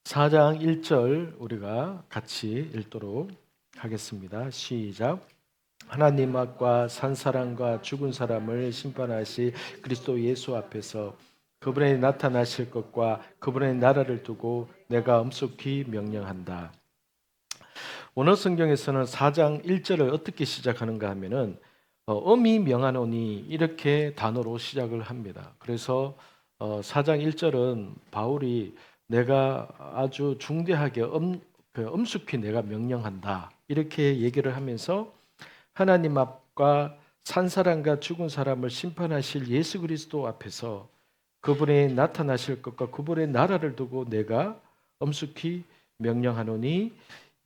4장 1절 우리가 같이 읽도록 하겠습니다. 시작. 하나님 앞과 산 사람과 죽은 사람을 심판하시 그리스도 예수 앞에서 그분의 나타나실 것과 그분의 나라를 두고 내가 엄숙히 명령한다. 오늘 성경에서는 4장 1절을 어떻게 시작하는가 하면은 엄히 명하노니 이렇게 단어로 시작을 합니다. 그래서 4장 1절은 바울이 내가 아주 중대하게 엄숙히 내가 명령한다 이렇게 얘기를 하면서 하나님 앞과 산 사람과 죽은 사람을 심판하실 예수 그리스도 앞에서 그분의 나타나실 것과 그분의 나라를 두고 내가 엄숙히 명령하노니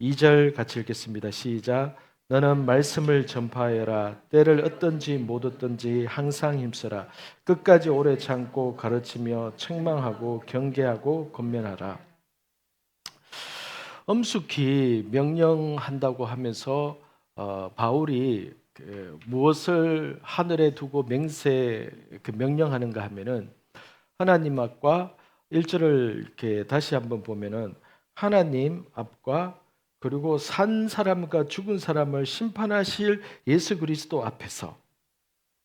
2절 같이 읽겠습니다. 시작. 너는 말씀을 전파하여라. 때를 얻든지 못 얻든지 항상 힘써라. 끝까지 오래 참고 가르치며 책망하고 경계하고 권면하라. 엄숙히 명령한다고 하면서 바울이 무엇을 하늘에 두고 명령하는가 하면은 하나님 앞과 1절을 이렇게 다시 한번 보면은 하나님 앞과 그리고 산 사람과 죽은 사람을 심판하실 예수 그리스도 앞에서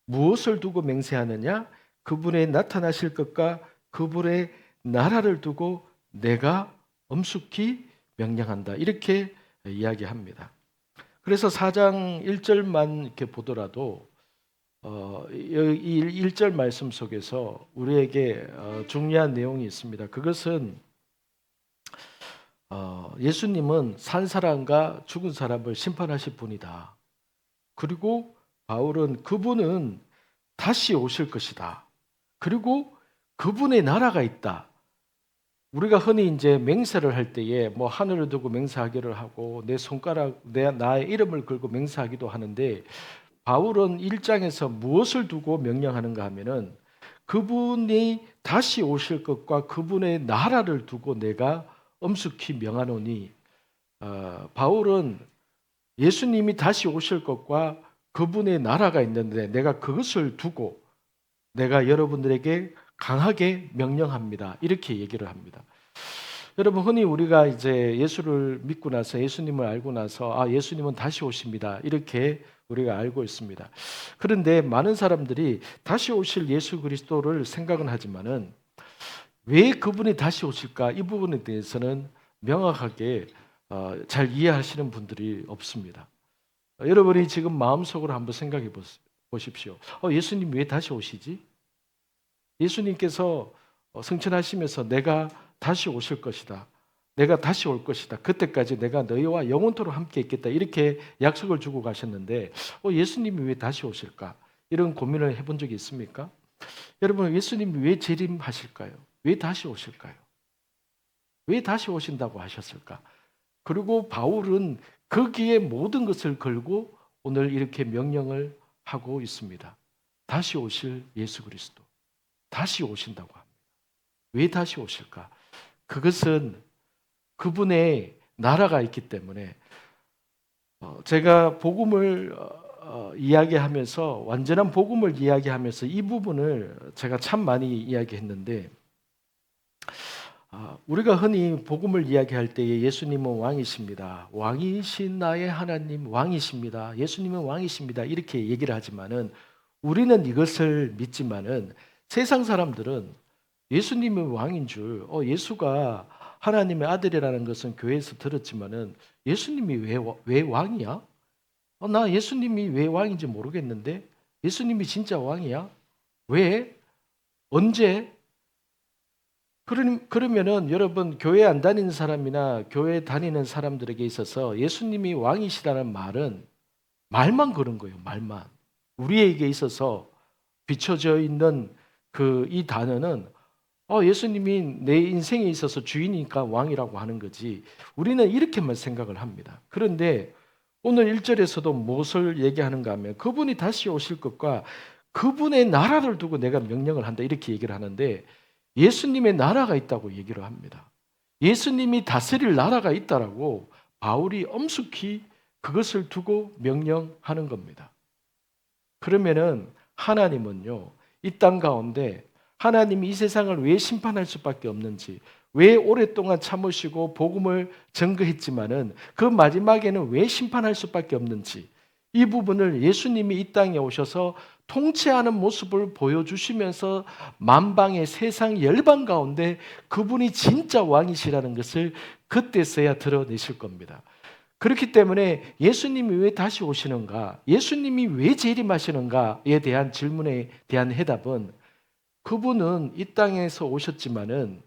무엇을 두고 맹세하느냐? 그분의 나타나실 것과 그분의 나라를 두고 내가 엄숙히 명령한다. 이렇게 이야기합니다. 그래서 4장 1절만 이렇게 보더라도 이 1절 말씀 속에서 우리에게 중요한 내용이 있습니다. 그것은 예수님은 산 사람과 죽은 사람을 심판하실 분이다. 그리고 바울은 그분은 다시 오실 것이다. 그리고 그분의 나라가 있다. 우리가 흔히 이제 맹세를 할 때에 뭐 하늘을 두고 맹세하기를 하고 내 손가락 나의 이름을 걸고 맹세하기도 하는데 바울은 1장에서 무엇을 두고 명령하는가 하면은 그분이 다시 오실 것과 그분의 나라를 두고 내가 엄숙히 명하노니 바울은 예수님이 다시 오실 것과 그분의 나라가 있는데 내가 그것을 두고 내가 여러분들에게 강하게 명령합니다. 이렇게 얘기를 합니다. 여러분 흔히 우리가 이제 예수를 믿고 나서 예수님을 알고 나서 예수님은 다시 오십니다. 이렇게 우리가 알고 있습니다. 그런데 많은 사람들이 다시 오실 예수 그리스도를 생각은 하지만은 왜 그분이 다시 오실까? 이 부분에 대해서는 명확하게 잘 이해하시는 분들이 없습니다. 여러분이 지금 마음속으로 한번 생각해 보십시오. 예수님 왜 다시 오시지? 예수님께서 승천하시면서 내가 다시 오실 것이다. 내가 다시 올 것이다. 그때까지 내가 너희와 영원토록 함께 있겠다. 이렇게 약속을 주고 가셨는데 예수님이 왜 다시 오실까? 이런 고민을 해본 적이 있습니까? 여러분 예수님이 왜 재림하실까요? 왜 다시 오실까요? 왜 다시 오신다고 하셨을까? 그리고 바울은 거기에 모든 것을 걸고 오늘 이렇게 명령을 하고 있습니다. 다시 오실 예수 그리스도. 다시 오신다고 합니다. 왜 다시 오실까? 그것은 그분의 나라가 있기 때문에 제가 복음을 이야기하면서 완전한 복음을 이야기하면서 이 부분을 제가 참 많이 이야기했는데 우리가 흔히 복음을 이야기할 때에 예수님은 왕이십니다. 왕이신 나의 하나님 왕이십니다. 예수님은 왕이십니다. 이렇게 얘기를 하지만은 우리는 이것을 믿지만은 세상 사람들은 예수님이 왕인 줄, 예수가 하나님의 아들이라는 것은 교회에서 들었지만은 예수님이 왜 왕이야? 나 예수님이 왜 왕인지 모르겠는데 예수님이 진짜 왕이야? 왜? 언제? 그러면은 여러분 교회 안 다니는 사람이나 교회 다니는 사람들에게 있어서 예수님이 왕이시라는 말은 말만 그런 거예요. 말만. 우리에게 있어서 비춰져 있는 이 단어는 예수님이 내 인생에 있어서 주인이니까 왕이라고 하는 거지. 우리는 이렇게만 생각을 합니다. 그런데 오늘 1절에서도 무엇을 얘기하는가 하면 그분이 다시 오실 것과 그분의 나라를 두고 내가 명령을 한다 이렇게 얘기를 하는데 예수님의 나라가 있다고 얘기를 합니다. 예수님이 다스릴 나라가 있다라고 바울이 엄숙히 그것을 두고 명령하는 겁니다. 그러면은 하나님은요, 이 땅 가운데 하나님이 이 세상을 왜 심판할 수밖에 없는지, 왜 오랫동안 참으시고 복음을 증거했지만은 그 마지막에는 왜 심판할 수밖에 없는지, 이 부분을 예수님이 이 땅에 오셔서 통치하는 모습을 보여주시면서 만방의 세상 열방 가운데 그분이 진짜 왕이시라는 것을 그때서야 드러내실 겁니다. 그렇기 때문에 예수님이 왜 다시 오시는가, 예수님이 왜 재림하시는가에 대한 질문에 대한 해답은, 그분은 이 땅에서 오셨지만은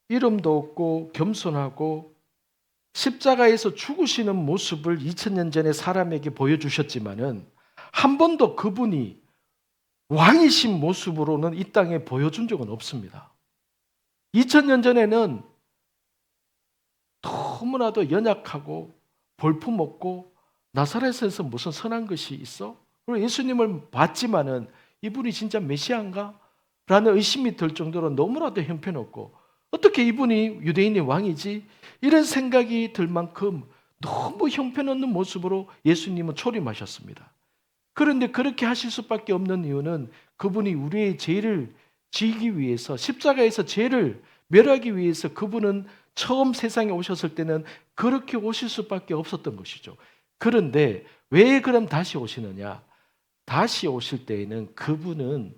이름도 없고 겸손하고 십자가에서 죽으시는 모습을 2000년 전에 사람에게 보여주셨지만은 한 번도 그분이 왕이신 모습으로는 이 땅에 보여준 적은 없습니다. 2000년 전에는 너무나도 연약하고 볼품없고 나사렛에서 무슨 선한 것이 있어? 그리고 예수님을 봤지만은 이분이 진짜 메시아인가? 라는 의심이 들 정도로 너무나도 형편없고, 어떻게 이분이 유대인의 왕이지? 이런 생각이 들 만큼 너무 형편없는 모습으로 예수님은 초림하셨습니다. 그런데 그렇게 하실 수밖에 없는 이유는 그분이 우리의 죄를 지기 위해서, 십자가에서 죄를 멸하기 위해서 그분은 처음 세상에 오셨을 때는 그렇게 오실 수밖에 없었던 것이죠. 그런데 왜 그럼 다시 오시느냐? 다시 오실 때에는 그분은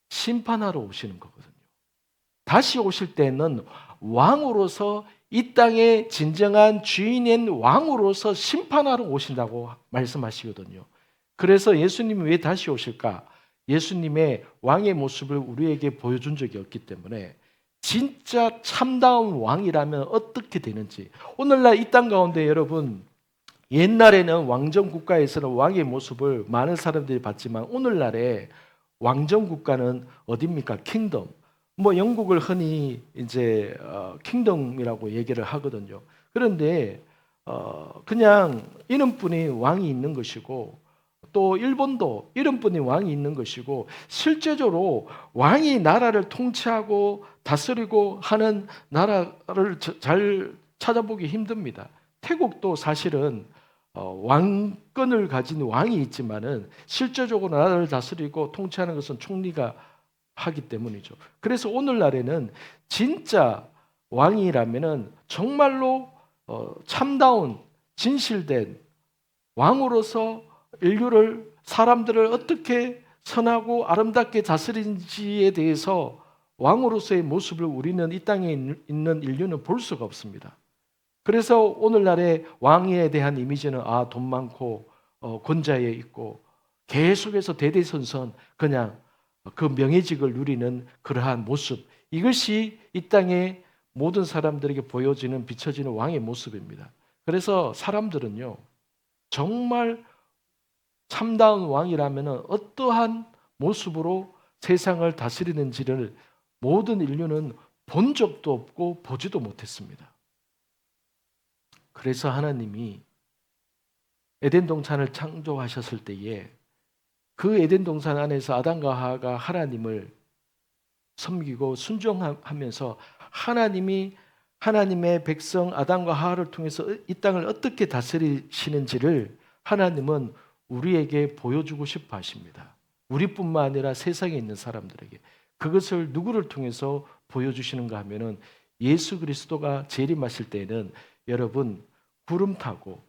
심판하러 오시는 거거든요. 다시 오실 때는 왕으로서, 이 땅의 진정한 주인인 왕으로서 심판하러 오신다고 말씀하시거든요. 그래서 예수님이 왜 다시 오실까? 예수님의 왕의 모습을 우리에게 보여준 적이 없기 때문에 진짜 참다운 왕이라면 어떻게 되는지, 오늘날 이 땅 가운데 여러분, 옛날에는 왕정 국가에서는 왕의 모습을 많은 사람들이 봤지만 오늘날에 왕정 국가는 어디입니까? 킹덤. 뭐 영국을 흔히 이제 킹덤이라고 얘기를 하거든요. 그런데 그냥 이름뿐이 왕이 있는 것이고, 또 일본도 이름뿐이 왕이 있는 것이고, 실제적으로 왕이 나라를 통치하고 다스리고 하는 나라를 잘 찾아보기 힘듭니다. 태국도 사실은 왕권을 가진 왕이 있지만은 실제적으로 나라를 다스리고 통치하는 것은 총리가 하기 때문이죠. 그래서 오늘날에는 진짜 왕이라면은 정말로 참다운 진실된 왕으로서 인류를, 사람들을 어떻게 선하고 아름답게 다스린지에 대해서 왕으로서의 모습을 우리는 이 땅에 있는 인류는 볼 수가 없습니다. 그래서 오늘날의 왕에 대한 이미지는 돈 많고 권좌에 있고 계속해서 대대손손 그냥 그 명예직을 누리는 그러한 모습, 이것이 이 땅의 모든 사람들에게 보여지는, 비춰지는 왕의 모습입니다. 그래서 사람들은요, 정말 참다운 왕이라면 어떠한 모습으로 세상을 다스리는지를 모든 인류는 본 적도 없고 보지도 못했습니다. 그래서 하나님이 에덴 동산을 창조하셨을 때에 그 에덴 동산 안에서 아담과 하와가 하나님을 섬기고 순종하면서 하나님이 하나님의 백성 아담과 하와를 통해서 이 땅을 어떻게 다스리시는지를 하나님은 우리에게 보여주고 싶어 하십니다. 우리뿐만 아니라 세상에 있는 사람들에게. 그것을 누구를 통해서 보여주시는가 하면은 예수 그리스도가 재림하실 때에는 여러분 구름 타고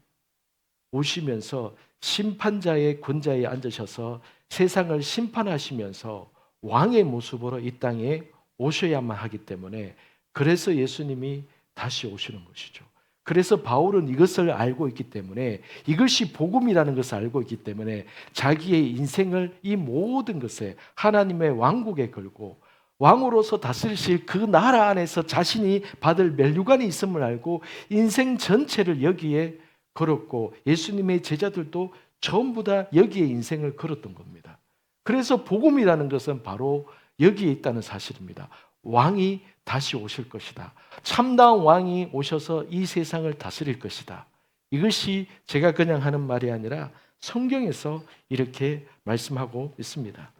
오시면서 심판자의 권좌에 앉으셔서 세상을 심판하시면서 왕의 모습으로 이 땅에 오셔야만 하기 때문에, 그래서 예수님이 다시 오시는 것이죠. 그래서 바울은 이것을 알고 있기 때문에, 이것이 복음이라는 것을 알고 있기 때문에 자기의 인생을 이 모든 것에 하나님의 왕국에 걸고 왕으로서 다스리실 그 나라 안에서 자신이 받을 멸류관이 있음을 알고 인생 전체를 여기에 걸었고, 예수님의 제자들도 전부 다 여기에 인생을 걸었던 겁니다. 그래서 복음이라는 것은 바로 여기에 있다는 사실입니다. 왕이 다시 오실 것이다. 참다운 왕이 오셔서 이 세상을 다스릴 것이다. 이것이 제가 그냥 하는 말이 아니라 성경에서 이렇게 말씀하고 있습니다.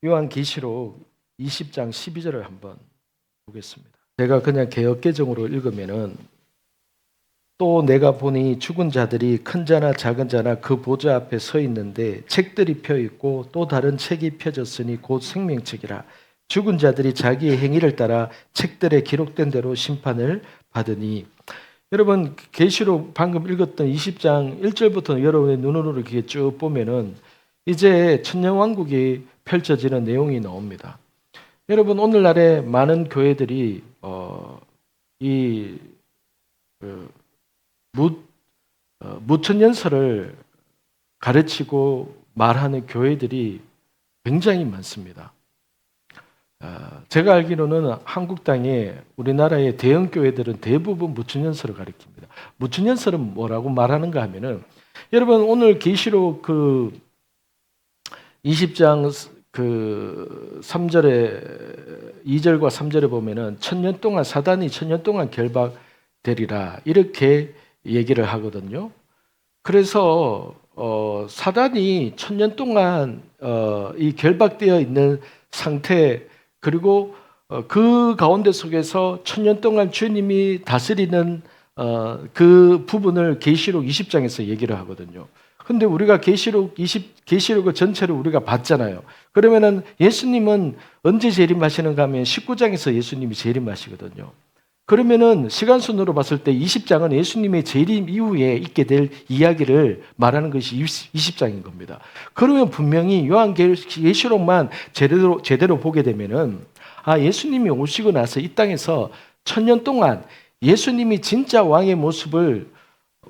요한계시록 20장 12절을 한번 보겠습니다. 제가 그냥 개역개정으로 읽으면은 또 내가 보니 죽은 자들이 큰 자나 작은 자나 그 보좌 앞에 서 있는데 책들이 펴 있고 또 다른 책이 펴졌으니 곧 생명책이라. 죽은 자들이 자기의 행위를 따라 책들에 기록된 대로 심판을 받으니. 여러분 계시록 방금 읽었던 20장 1절부터 여러분의 눈으로 이렇게 쭉 보면은 이제 천년왕국이 펼쳐지는 내용이 나옵니다. 여러분 오늘날에 많은 교회들이 이 무천년설을 가르치고 말하는 교회들이 굉장히 많습니다. 제가 알기로는 한국 땅에 우리나라의 대형 교회들은 대부분 무천년설을 가르칩니다. 무천년설은 뭐라고 말하는가 하면은 여러분 오늘 계시록 그 20장 그 3절에 2절과 3절에 보면은 천년 동안 사단이 천년 동안 결박되리라 이렇게 얘기를 하거든요. 그래서 사단이 천년 동안 이 결박되어 있는 상태 그리고 그 가운데 속에서 천년 동안 주님이 다스리는 그 부분을 계시록 20장에서 얘기를 하거든요. 근데 우리가 계시록을 전체를 우리가 봤잖아요. 그러면은 예수님은 언제 재림하시는가 하면 19장에서 예수님이 재림하시거든요. 그러면은 시간순으로 봤을 때 20장은 예수님의 재림 이후에 있게 될 이야기를 말하는 것이 20장인 겁니다. 그러면 분명히 요한계시록만 제대로 보게 되면은 예수님이 오시고 나서 이 땅에서 천년 동안 예수님이 진짜 왕의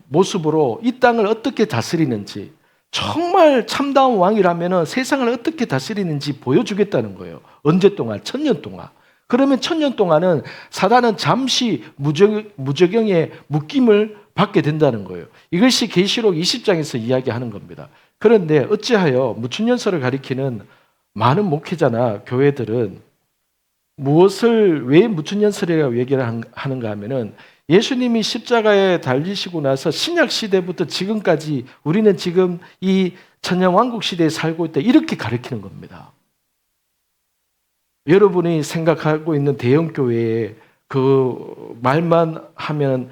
모습으로 이 땅을 어떻게 다스리는지 정말 참다운 왕이라면 세상을 어떻게 다스리는지 보여주겠다는 거예요. 언제 동안? 천년 동안. 그러면 천년 동안은 사단은 잠시 무적영의 묶임을 받게 된다는 거예요. 이것이 계시록 20장에서 이야기하는 겁니다. 그런데 어찌하여 무천년설을 가리키는 많은 목회자나 교회들은 왜 무천년설이라고 얘기를 하는가 하면은 예수님이 십자가에 달리시고 나서 신약 시대부터 지금까지 우리는 지금 이 천년왕국 시대에 살고 있다 이렇게 가르치는 겁니다. 여러분이 생각하고 있는 대형 교회에 그 말만 하면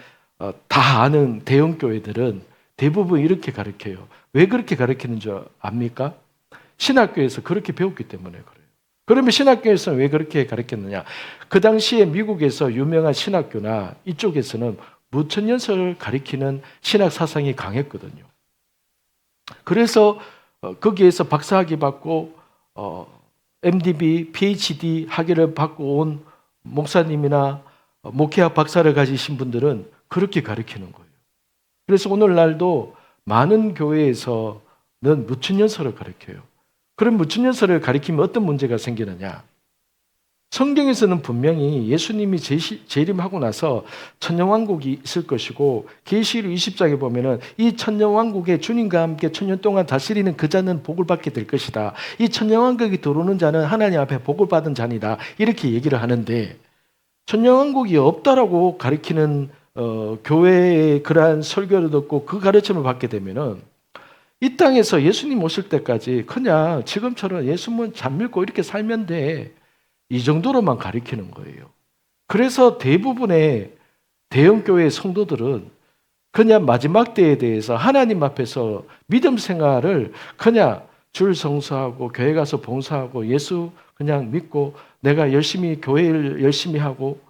다 아는 대형 교회들은 대부분 이렇게 가르쳐요. 왜 그렇게 가르치는 줄 압니까? 신학교에서 그렇게 배웠기 때문에 그래요. 그러면 신학교에서는 왜 그렇게 가르쳤느냐? 그 당시에 미국에서 유명한 신학교나 이쪽에서는 무천년설을 가리키는 신학 사상이 강했거든요. 그래서 거기에서 박사학위 받고 MDB, PhD 학위를 받고 온 목사님이나 목회학 박사를 가지신 분들은 그렇게 가르치는 거예요. 그래서 오늘날도 많은 교회에서는 무천년설을 가르쳐요. 그럼 무천년설을 가리키면 어떤 문제가 생기느냐? 성경에서는 분명히 예수님이 재림하고 나서 천년왕국이 있을 것이고 계시록 20장에 보면은 이 천년왕국에 주님과 함께 천년 동안 다스리는 그 자는 복을 받게 될 것이다. 이 천년왕국이 들어오는 자는 하나님 앞에 복을 받은 자니다. 이렇게 얘기를 하는데 천년왕국이 없다라고 가리키는 교회의 그러한 설교를 듣고 그 가르침을 받게 되면은 이 땅에서 예수님 오실 때까지 그냥 지금처럼 예수만 잘 믿고 이렇게 살면 돼. 이 정도로만 가리키는 거예요. 그래서 대부분의 대형교회 성도들은 그냥 마지막 때에 대해서 하나님 앞에서 믿음 생활을 그냥 줄 성수하고 교회 가서 봉사하고 예수 그냥 믿고 내가 열심히 교회를 열심히 하고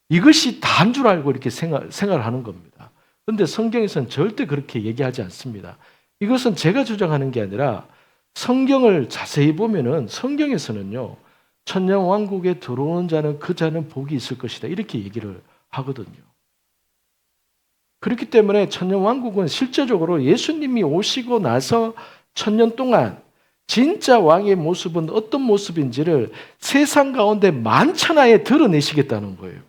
이것이 다인 줄 알고 이렇게 생활하는 겁니다. 그런데 성경에서는 절대 그렇게 얘기하지 않습니다. 이것은 제가 주장하는 게 아니라 성경을 자세히 보면은 성경에서는요. 천년왕국에 들어오는 자는 그 자는 복이 있을 것이다. 이렇게 얘기를 하거든요. 그렇기 때문에 천년왕국은 실제적으로 예수님이 오시고 나서 천년 동안 진짜 왕의 모습은 어떤 모습인지를 세상 가운데 만천하에 드러내시겠다는 거예요.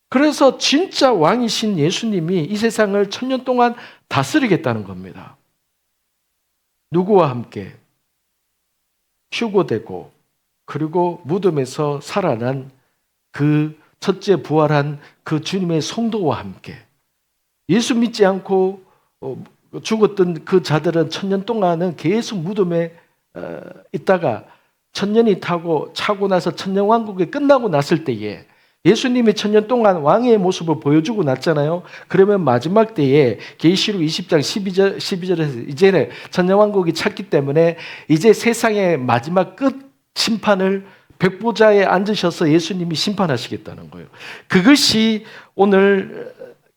그래서 진짜 왕이신 예수님이 이 세상을 천년 동안 다스리겠다는 겁니다. 누구와 함께? 휴고되고 그리고 무덤에서 살아난 그 첫째 부활한 그 주님의 성도와 함께 예수 믿지 않고 죽었던 그 자들은 천년 동안은 계속 무덤에 있다가 천년이 차고 나서 천년왕국이 끝나고 났을 때에 예수님이 천년 동안 왕의 모습을 보여주고 났잖아요. 그러면 마지막 때에 계시록 20장 12절에서 이제는 천년왕국이 찼기 때문에 이제 세상의 마지막 끝 심판을 백보자에 앉으셔서 예수님이 심판하시겠다는 거예요. 그것이 오늘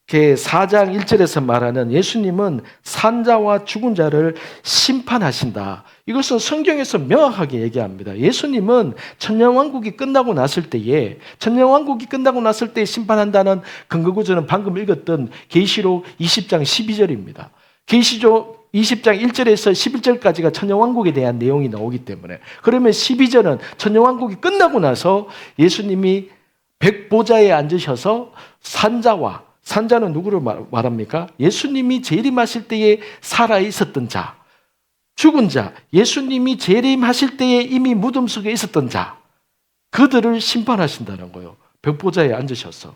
4장 1절에서 말하는 예수님은 산자와 죽은 자를 심판하신다. 이것은 성경에서 명확하게 얘기합니다. 예수님은 천년왕국이 끝나고 났을 때에 심판한다는 근거구절은 방금 읽었던 계시록 20장 12절입니다. 계시록 20장 1절에서 11절까지가 천년왕국에 대한 내용이 나오기 때문에, 그러면 12절은 천년왕국이 끝나고 나서 예수님이 백보자에 앉으셔서 산자는 누구를 말합니까? 예수님이 재림하실 때에 살아있었던 자, 죽은 자, 예수님이 재림하실 때에 이미 무덤 속에 있었던 자, 그들을 심판하신다는 거예요. 백보자에 앉으셔서.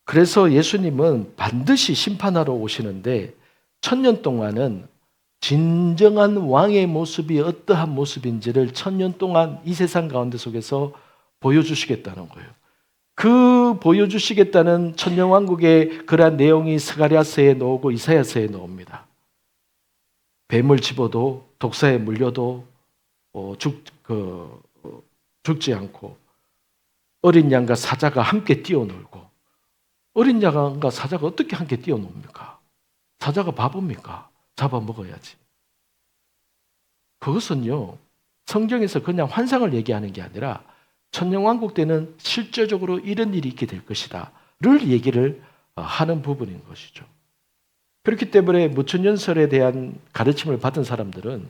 그래서 예수님은 반드시 심판하러 오시는데 천년 동안은 진정한 왕의 모습이 어떠한 모습인지를 천년 동안 이 세상 가운데 속에서 보여주시겠다는 거예요. 그 보여주시겠다는 천년왕국의 그러한 내용이 스가랴서에 나오고 이사야서에 나옵니다. 뱀을 집어도 독사에 물려도 죽지 않고 어린 양과 사자가 함께 뛰어놀고, 어린 양과 사자가 어떻게 함께 뛰어놉니까? 사자가 바보입니까? 잡아먹어야지. 그것은요, 성경에서 그냥 환상을 얘기하는 게 아니라 천년왕국 때는 실제적으로 이런 일이 있게 될 것이다 를 얘기를 하는 부분인 것이죠. 그렇기 때문에 무천년설에 대한 가르침을 받은 사람들은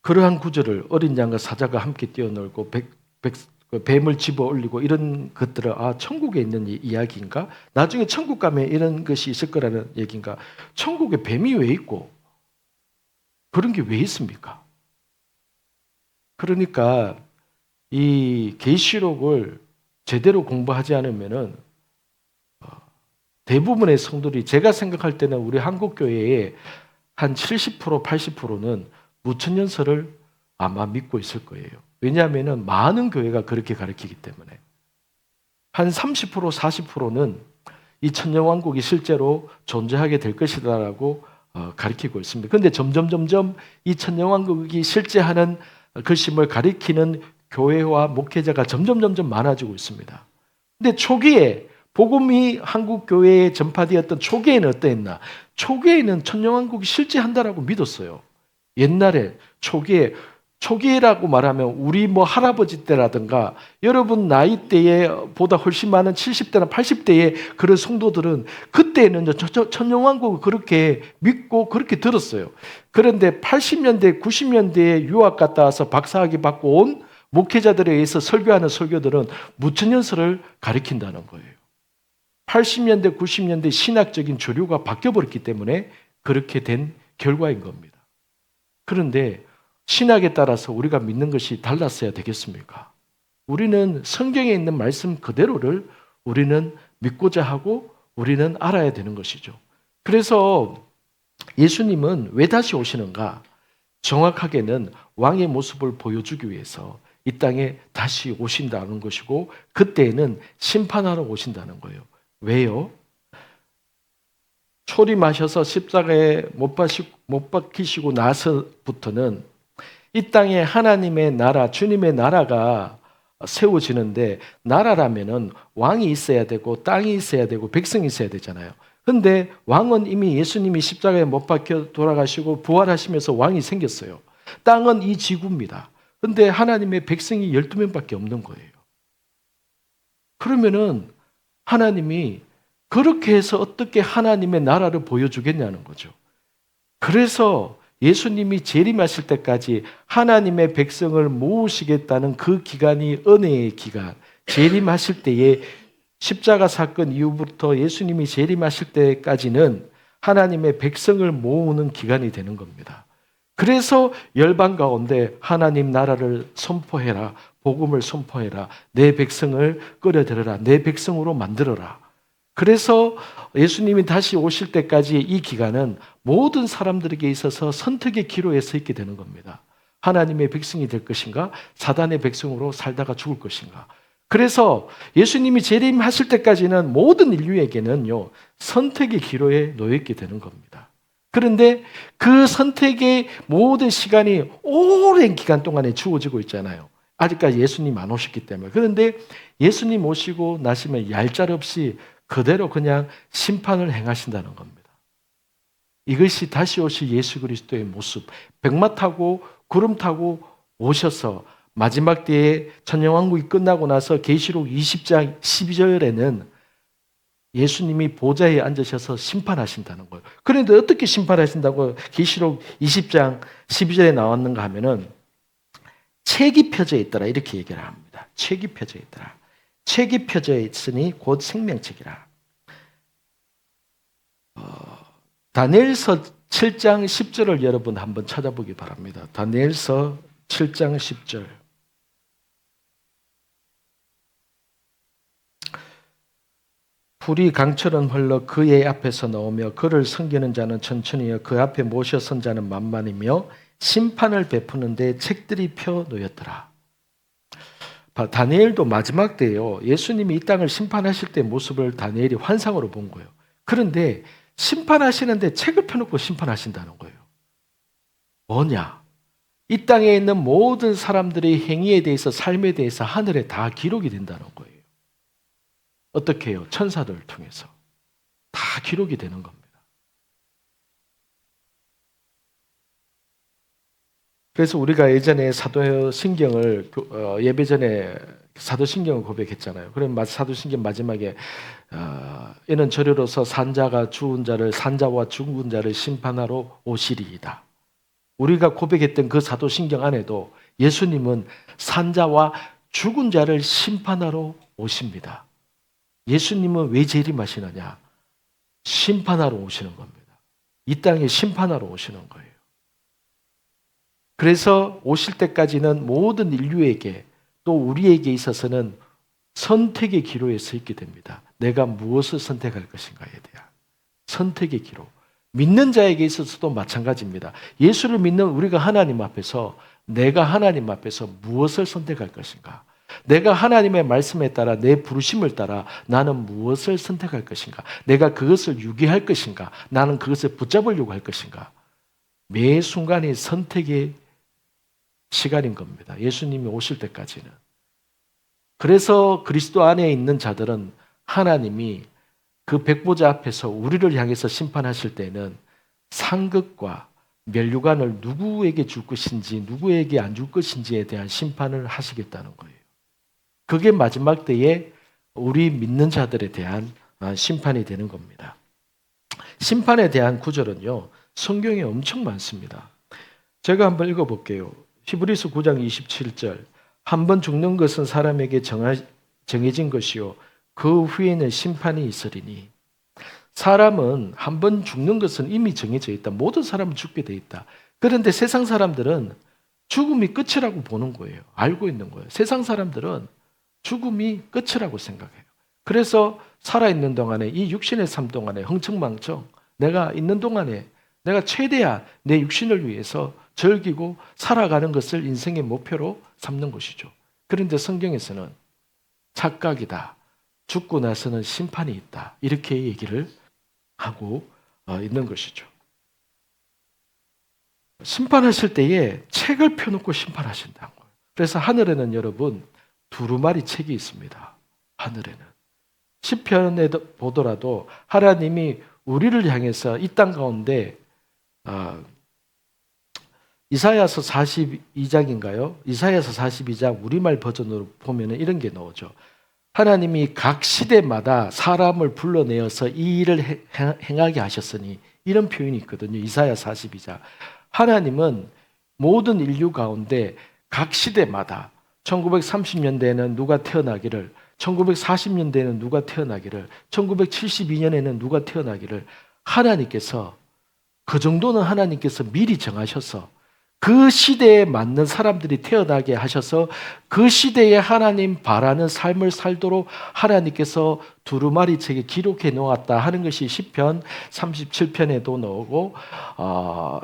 그러한 구절을, 어린 양과 사자가 함께 뛰어놀고 뱀을 집어 올리고 이런 것들을 천국에 있는 이야기인가? 나중에 천국 가면 이런 것이 있을 거라는 얘기인가? 천국에 뱀이 왜 있고 그런 게 왜 있습니까? 그러니까 이 계시록을 제대로 공부하지 않으면은 대부분의 성도들이, 제가 생각할 때는 우리 한국 교회의 한 70% 80%는 무천년설을 아마 믿고 있을 거예요. 왜냐하면은 많은 교회가 그렇게 가르치기 때문에. 한 30% 40%는 이 천년왕국이 실제로 존재하게 될 것이다라고 가르치고 있습니다. 그런데 점점 이 천년왕국이 실제하는 것임을 가리키는 교회와 목회자가 점점 많아지고 있습니다. 근데 초기에 복음이 한국 교회에 전파되었던 초기에는 어떠했나? 초기에는 천년왕국이 실제한다라고 믿었어요. 옛날에 초기라고 말하면 우리 할아버지 때라든가 여러분 나이 때에 보다 훨씬 많은 70대나 80대의 그런 성도들은 그때는 천년왕국을 그렇게 믿고 그렇게 들었어요. 그런데 80년대 90년대에 유학 갔다 와서 박사학위 받고 온 목회자들에 의해서 설교하는 설교들은 무천년설을 가리킨다는 거예요. 80년대 90년대 신학적인 주류가 바뀌어버렸기 때문에 그렇게 된 결과인 겁니다. 그런데 신학에 따라서 우리가 믿는 것이 달랐어야 되겠습니까? 우리는 성경에 있는 말씀 그대로를 우리는 믿고자 하고 우리는 알아야 되는 것이죠. 그래서 예수님은 왜 다시 오시는가? 정확하게는 왕의 모습을 보여주기 위해서 이 땅에 다시 오신다는 것이고, 그때에는 심판하러 오신다는 거예요. 왜요? 초림하셔서 십자가에 못 박히시고 나서부터는 이 땅에 하나님의 나라, 주님의 나라가 세워지는데, 나라라면은 왕이 있어야 되고 땅이 있어야 되고 백성이 있어야 되잖아요. 근데 왕은 이미 예수님이 십자가에 못 박혀 돌아가시고 부활하시면서 왕이 생겼어요. 땅은 이 지구입니다. 근데 하나님의 백성이 12명밖에 없는 거예요. 그러면은 하나님이 그렇게 해서 어떻게 하나님의 나라를 보여주겠냐는 거죠. 그래서 예수님이 재림하실 때까지 하나님의 백성을 모으시겠다는 그 기간이 은혜의 기간, 재림하실 때에 십자가 사건 이후부터 예수님이 재림하실 때까지는 하나님의 백성을 모으는 기간이 되는 겁니다. 그래서 열방 가운데 하나님 나라를 선포해라, 복음을 선포해라, 내 백성을 끌어들여라, 내 백성으로 만들어라. 그래서 예수님이 다시 오실 때까지 이 기간은 모든 사람들에게 있어서 선택의 기로에 서 있게 되는 겁니다. 하나님의 백성이 될 것인가? 사단의 백성으로 살다가 죽을 것인가? 그래서 예수님이 재림하실 때까지는 모든 인류에게는요, 선택의 기로에 놓여 있게 되는 겁니다. 그런데 그 선택의 모든 시간이 오랜 기간 동안에 주어지고 있잖아요. 아직까지 예수님 안 오셨기 때문에. 그런데 예수님 오시고 나시면 얄짤없이 그대로 그냥 심판을 행하신다는 겁니다. 이것이 다시 오실 예수 그리스도의 모습. 백마 타고 구름 타고 오셔서 마지막 때에 천년왕국이 끝나고 나서 계시록 20장 12절에는 예수님이 보좌에 앉으셔서 심판하신다는 거예요. 그런데 어떻게 심판하신다고 계시록 20장 12절에 나왔는가 하면은 책이 펴져 있더라 이렇게 얘기를 합니다. 책이 펴져 있더라. 책이 펴져 있으니 곧 생명책이라. 다니엘서 7장 10절을 여러분 한번 찾아보기 바랍니다. 다니엘서 7장 10절. 불이 강처럼 흘러 그의 앞에서 나오며 그를 섬기는 자는 천천히요 그 앞에 모셔 선 자는 만만이며 심판을 베푸는데 책들이 펴 놓였더라. 다니엘도 마지막 때요. 예수님이 이 땅을 심판하실 때 모습을 다니엘이 환상으로 본 거예요. 그런데 심판하시는데 책을 펴놓고 심판하신다는 거예요. 뭐냐? 이 땅에 있는 모든 사람들의 행위에 대해서 삶에 대해서 하늘에 다 기록이 된다는 거예요. 어떻게 해요? 천사들을 통해서 다 기록이 되는 겁니다. 그래서 우리가 예전에 사도신경을 예배 전에 사도신경을 고백했잖아요. 그럼 사도신경 마지막에 이는 저리로서 산자와 죽은 자를 심판하러 오시리이다. 우리가 고백했던 그 사도신경 안에도 예수님은 산자와 죽은 자를 심판하러 오십니다. 예수님은 왜 재림하시느냐? 심판하러 오시는 겁니다. 이 땅에 심판하러 오시는 거예요. 그래서 오실 때까지는 모든 인류에게 또 우리에게 있어서는 선택의 기로에 서 있게 됩니다. 내가 무엇을 선택할 것인가에 대한 선택의 기로. 믿는 자에게 있어서도 마찬가지입니다. 예수를 믿는 우리가 하나님 앞에서 내가 하나님 앞에서 무엇을 선택할 것인가? 내가 하나님의 말씀에 따라 내 부르심을 따라 나는 무엇을 선택할 것인가? 내가 그것을 유기할 것인가? 나는 그것을 붙잡으려고 할 것인가? 매 순간이 선택의 시간인 겁니다. 예수님이 오실 때까지는. 그래서 그리스도 안에 있는 자들은 하나님이 그 백보자 앞에서 우리를 향해서 심판하실 때는 상급과 멸류관을 누구에게 줄 것인지 누구에게 안 줄 것인지에 대한 심판을 하시겠다는 거예요. 그게 마지막 때에 우리 믿는 자들에 대한 심판이 되는 겁니다. 심판에 대한 구절은요, 성경에 엄청 많습니다. 제가 한번 읽어볼게요. 히브리서 9장 27절. 한 번 죽는 것은 사람에게 정해진 것이요 그 후에는 심판이 있으리니. 사람은 한 번 죽는 것은 이미 정해져 있다. 모든 사람은 죽게 돼 있다. 그런데 세상 사람들은 죽음이 끝이라고 보는 거예요. 알고 있는 거예요. 세상 사람들은 죽음이 끝이라고 생각해요. 그래서 살아있는 동안에 이 육신의 삶 동안에 흥청망청 내가 있는 동안에 내가 최대한 내 육신을 위해서 즐기고 살아가는 것을 인생의 목표로 삼는 것이죠. 그런데 성경에서는 착각이다. 죽고 나서는 심판이 있다. 이렇게 얘기를 하고 있는 것이죠. 심판하실 때에 책을 펴놓고 심판하신다는 거예요. 그래서 하늘에는 여러분 두루마리 책이 있습니다. 하늘에는. 시편에 보더라도 하나님이 우리를 향해서 이 땅 가운데 이사야서 42장인가요? 이사야서 42장 우리말 버전으로 보면 이런 게 나오죠. 하나님이 각 시대마다 사람을 불러내어서 이 일을 행하게 하셨으니 이런 표현이 있거든요. 이사야 42장. 하나님은 모든 인류 가운데 각 시대마다 1930년대에는 누가 태어나기를, 1940년대에는 누가 태어나기를, 1972년에는 누가 태어나기를 하나님께서 그 정도는 하나님께서 미리 정하셔서 그 시대에 맞는 사람들이 태어나게 하셔서 그 시대에 하나님 바라는 삶을 살도록 하나님께서 두루마리 책에 기록해 놓았다 하는 것이 시편 37편에도 나오고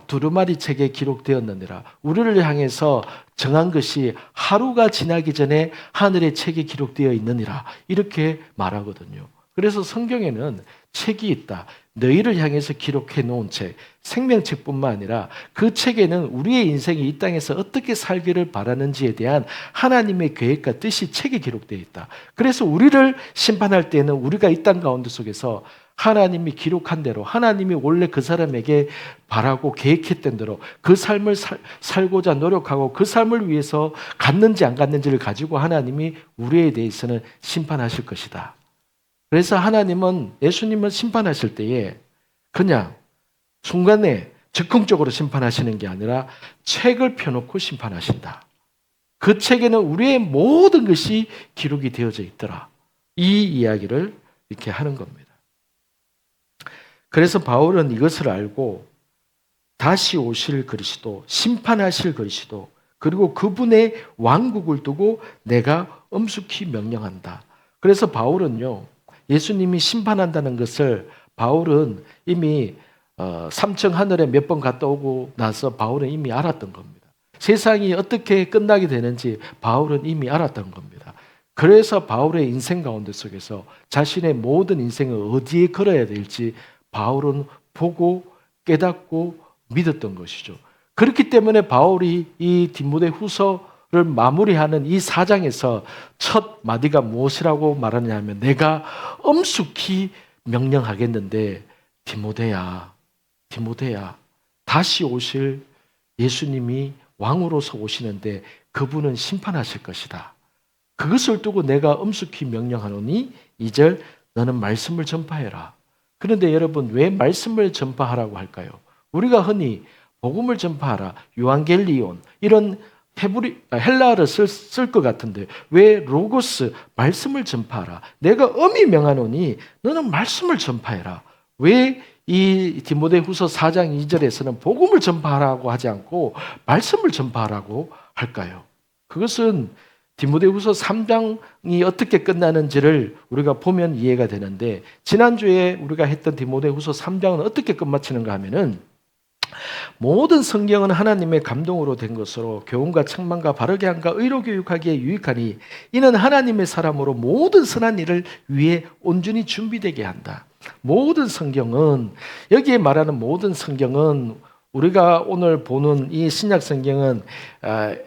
두루마리 책에 기록되었느니라. 우리를 향해서 정한 것이 하루가 지나기 전에 하늘의 책에 기록되어 있느니라. 이렇게 말하거든요. 그래서 성경에는 책이 있다. 너희를 향해서 기록해 놓은 책, 생명책뿐만 아니라 그 책에는 우리의 인생이 이 땅에서 어떻게 살기를 바라는지에 대한 하나님의 계획과 뜻이 책에 기록되어 있다. 그래서 우리를 심판할 때는 우리가 이 땅 가운데 속에서 하나님이 기록한 대로, 하나님이 원래 그 사람에게 바라고 계획했던 대로 그 삶을 살고자 노력하고 그 삶을 위해서 갔는지 안 갔는지를 가지고 하나님이 우리에 대해서는 심판하실 것이다. 그래서 하나님은, 예수님은 심판하실 때에 그냥 순간에 즉흥적으로 심판하시는 게 아니라 책을 펴놓고 심판하신다. 그 책에는 우리의 모든 것이 기록이 되어져 있더라. 이 이야기를 이렇게 하는 겁니다. 그래서 바울은 이것을 알고 다시 오실 그리스도, 심판하실 그리스도, 그리고 그분의 왕국을 두고 내가 엄숙히 명령한다. 그래서 바울은요, 예수님이 심판한다는 것을 바울은 이미 3층 하늘에 몇 번 갔다 오고 나서 바울은 이미 알았던 겁니다. 세상이 어떻게 끝나게 되는지 바울은 이미 알았던 겁니다. 그래서 바울의 인생 가운데 속에서 자신의 모든 인생을 어디에 걸어야 될지 바울은 보고 깨닫고 믿었던 것이죠. 그렇기 때문에 바울이 이 디모데후서를 마무리하는 이 4장에서 첫 마디가 무엇이라고 말하냐면, 내가 엄숙히 명령하겠는데 디모데야, 다시 오실 예수님이 왕으로서 오시는데 그분은 심판하실 것이다. 그것을 두고 내가 엄숙히 명령하노니 2절 너는 말씀을 전파해라. 그런데 여러분, 왜 말씀을 전파하라고 할까요? 우리가 흔히 복음을 전파하라, 유앙겔리온 이런 헬라어를 쓸 것 같은데 왜 로고스, 말씀을 전파하라. 내가 엄히 명하노니 너는 말씀을 전파해라. 왜 이 디모데후서 4장 2절에서는 복음을 전파하라고 하지 않고 말씀을 전파하라고 할까요? 그것은 디모데후서 3장이 어떻게 끝나는지를 우리가 보면 이해가 되는데, 지난주에 우리가 했던 디모데후서 3장은 어떻게 끝마치는가 하면은, 모든 성경은 하나님의 감동으로 된 것으로 교훈과 책망과 바르게 함과 의로 교육하기에 유익하니 이는 하나님의 사람으로 모든 선한 일을 위해 온전히 준비되게 한다. 모든 성경은, 여기에 말하는 모든 성경은, 우리가 오늘 보는 이 신약 성경은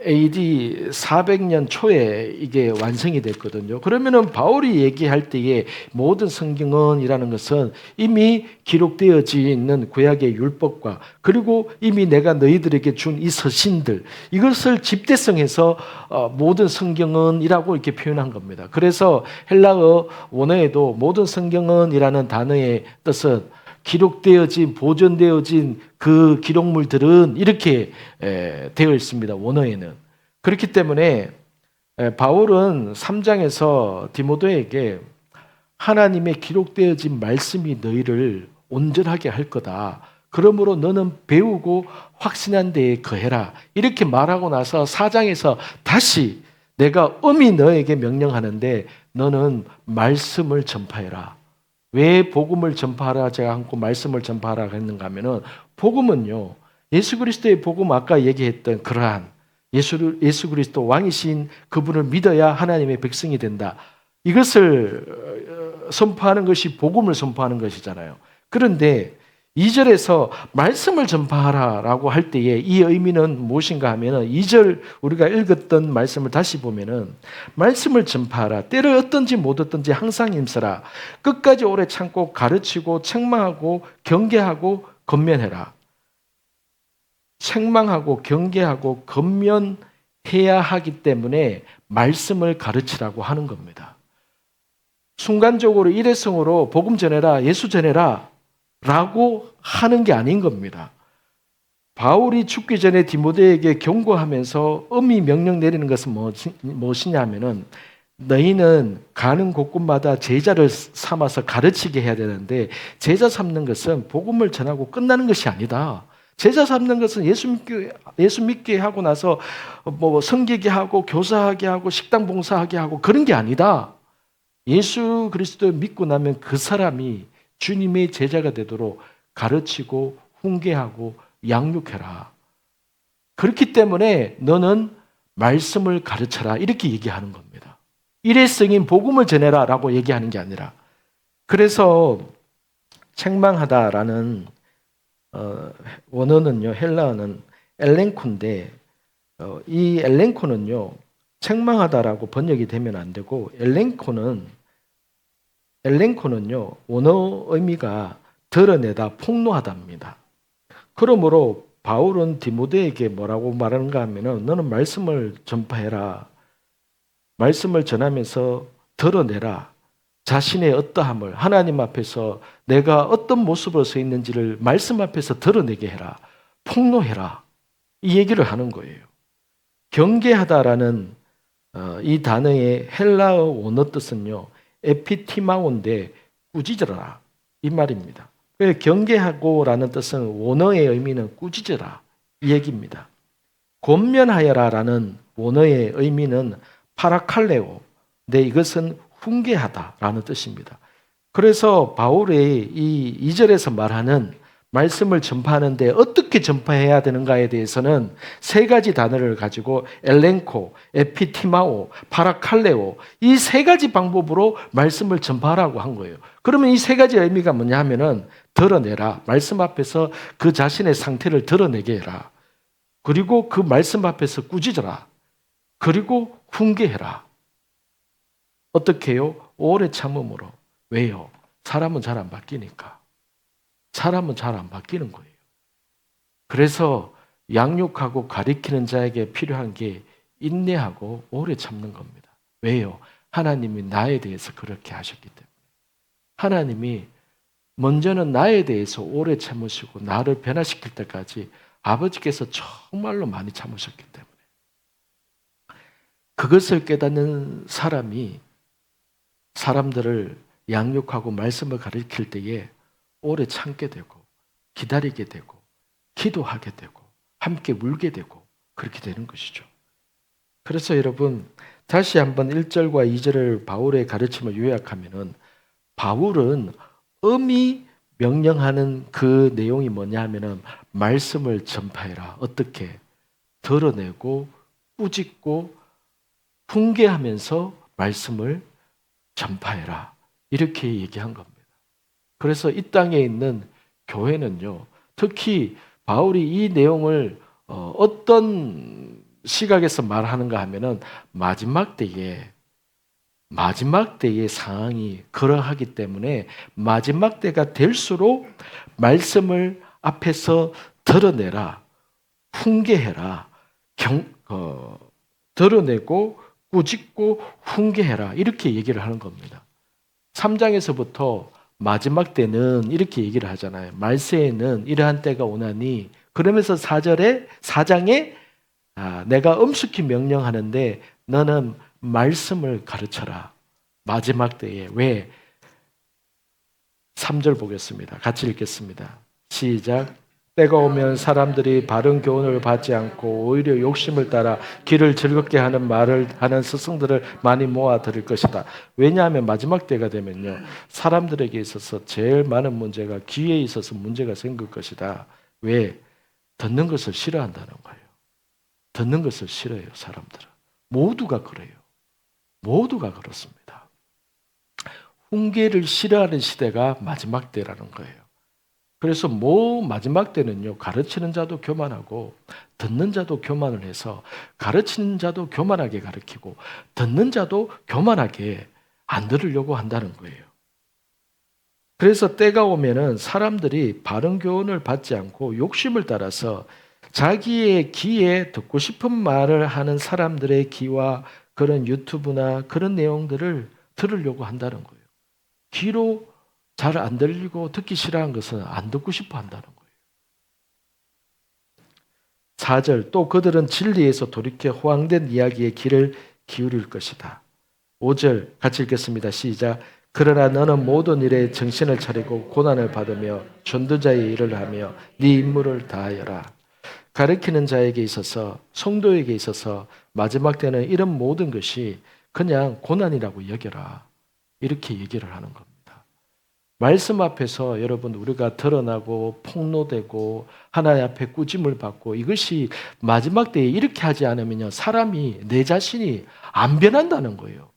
AD 400년 초에 이게 완성이 됐거든요. 그러면은 바울이 얘기할 때에 모든 성경은 이라는 것은 이미 기록되어져 있는 구약의 율법과 그리고 이미 내가 너희들에게 준 이 서신들, 이것을 집대성해서 모든 성경은 이라고 이렇게 표현한 겁니다. 그래서 헬라어 원어에도 모든 성경은 이라는 단어의 뜻은 기록되어진, 보존되어진 그 기록물들은 이렇게 되어 있습니다. 원어에는. 그렇기 때문에 바울은 3장에서 디모데에게 하나님의 기록되어진 말씀이 너희를 온전하게 할 거다. 그러므로 너는 배우고 확신한 데에 거해라. 이렇게 말하고 나서 4장에서 다시 내가 엄히 너에게 명령하는데 너는 말씀을 전파해라. 왜 복음을 전파하지 않고 말씀을 전파하라 했는가 하면은, 복음은요, 예수 그리스도의 복음, 아까 얘기했던 그러한 예수 그리스도 왕이신 그분을 믿어야 하나님의 백성이 된다. 이것을 선포하는 것이 복음을 선포하는 것이잖아요. 그런데 2절에서 말씀을 전파하라라고 할 때에 이 의미는 무엇인가 하면은, 2절 우리가 읽었던 말씀을 다시 보면은, 말씀을 전파하라. 때를 어떤지 못 어떤지 항상 힘쓰라. 끝까지 오래 참고 가르치고 책망하고 경계하고 권면해라. 책망하고 경계하고 권면해야 하기 때문에 말씀을 가르치라고 하는 겁니다. 순간적으로 일회성으로 복음 전해라, 예수 전해라 라고 하는 게 아닌 겁니다. 바울이 죽기 전에 디모데에게 경고하면서 엄히 명령 내리는 것은 무엇이냐 하면은, 너희는 가는 곳곳마다 제자를 삼아서 가르치게 해야 되는데, 제자 삼는 것은 복음을 전하고 끝나는 것이 아니다. 제자 삼는 것은 예수 믿게 하고 나서 뭐 섬기게 하고 교사하게 하고 식당 봉사하게 하고 그런 게 아니다. 예수 그리스도를 믿고 나면 그 사람이 주님의 제자가 되도록 가르치고 훈계하고 양육해라. 그렇기 때문에 너는 말씀을 가르쳐라. 이렇게 얘기하는 겁니다. 일회성인 복음을 전해라 라고 얘기하는 게 아니라. 그래서 책망하다라는 원어는요, 헬라어는 엘렌코인데 이 엘렌코는요, 책망하다라고 번역이 되면 안 되고 엘렌코는요, 원어 의미가 드러내다, 폭로하다입니다. 그러므로 바울은 디모데에게 뭐라고 말하는가 하면은 너는 말씀을 전파해라. 말씀을 전하면서 드러내라. 자신의 어떠함을 하나님 앞에서 내가 어떤 모습으로 서 있는지를 말씀 앞에서 드러내게 해라. 폭로해라. 이 얘기를 하는 거예요. 경계하다라는 이 단어의 헬라어 원어 뜻은요, 에피티마오인데 꾸짖어라 이 말입니다. 경계하고라는 뜻은 원어의 의미는 꾸짖어라 이 얘기입니다. 권면하여라라는 원어의 의미는 파라칼레오. 근데 이것은 훈계하다라는 뜻입니다. 그래서 바울의 이 2절에서 말하는 말씀을 전파하는데 어떻게 전파해야 되는가에 대해서는 세 가지 단어를 가지고 엘렌코, 에피티마오, 파라칼레오 이 세 가지 방법으로 말씀을 전파하라고 한 거예요. 그러면 이 세 가지 의미가 뭐냐 하면은 드러내라. 말씀 앞에서 그 자신의 상태를 드러내게 해라. 그리고 그 말씀 앞에서 꾸짖어라. 그리고 훈계해라. 어떻게 해요? 오래 참음으로. 왜요? 사람은 잘 안 바뀌니까. 사람은 잘 안 바뀌는 거예요. 그래서 양육하고 가리키는 자에게 필요한 게 인내하고 오래 참는 겁니다. 왜요? 하나님이 나에 대해서 그렇게 하셨기 때문에. 하나님이 먼저는 나에 대해서 오래 참으시고 나를 변화시킬 때까지 아버지께서 정말로 많이 참으셨기 때문에. 그것을 깨닫는 사람이 사람들을 양육하고 말씀을 가르칠 때에 오래 참게 되고 기다리게 되고 기도하게 되고 함께 울게 되고 그렇게 되는 것이죠. 그래서 여러분 다시 한번 1절과 2절을 바울의 가르침을 요약하면은 바울은 엄히 명령하는 그 내용이 뭐냐 하면은 말씀을 전파해라. 어떻게? 드러내고 꾸짖고 훈계하면서 말씀을 전파해라. 이렇게 얘기한 겁니다. 그래서 이 땅에 있는 교회는요, 특히 바울이 이 내용을 어떤 시각에서 말하는가 하면은 마지막 때에 상황이 그러하기 때문에 마지막 때가 될수록 말씀을 앞에서 드러내라, 훈계해라, 드러내고 꾸짖고 훈계해라 이렇게 얘기를 하는 겁니다. 3장에서부터 마지막 때는 이렇게 얘기를 하잖아요. 말세에는 이러한 때가 오나니 그러면서 4장에 내가 엄숙히 명령하는데 너는 말씀을 가르쳐라. 마지막 때에. 왜? 3절 보겠습니다. 같이 읽겠습니다. 시작. 때가 오면 사람들이 바른 교훈을 받지 않고 오히려 욕심을 따라 귀를 즐겁게 하는 말을 하는 스승들을 많이 모아 들을 것이다. 왜냐하면 마지막 때가 되면요, 사람들에게 있어서 제일 많은 문제가 귀에 있어서 문제가 생길 것이다. 왜? 듣는 것을 싫어한다는 거예요. 듣는 것을 싫어해요, 사람들은. 모두가 그래요. 모두가 그렇습니다. 훈계를 싫어하는 시대가 마지막 때라는 거예요. 그래서 마지막 때는요, 가르치는 자도 교만하고 듣는 자도 교만을 해서 가르치는 자도 교만하게 가르치고 듣는 자도 교만하게 안 들으려고 한다는 거예요. 그래서 때가 오면은 사람들이 바른 교훈을 받지 않고 욕심을 따라서 자기의 귀에 듣고 싶은 말을 하는 사람들의 귀와 그런 유튜브나 그런 내용들을 들으려고 한다는 거예요. 귀로 잘 안 들리고 듣기 싫어하는 것은 안 듣고 싶어 한다는 거예요. 4절 또 그들은 진리에서 돌이켜 호황된 이야기에 귀를 기울일 것이다. 5절 같이 읽겠습니다. 시작. 그러나 너는 모든 일에 정신을 차리고 고난을 받으며 전도자의 일을 하며 네 임무를 다하여라. 가르치는 자에게 있어서 성도에게 있어서 마지막 때는 이런 모든 것이 그냥 고난이라고 여겨라. 이렇게 얘기를 하는 겁니다. 말씀 앞에서 여러분 우리가 드러나고 폭로되고 하나님 앞에 꾸짐을 받고 이것이 마지막 때에 이렇게 하지 않으면요 사람이 내 자신이 안 변한다는 거예요.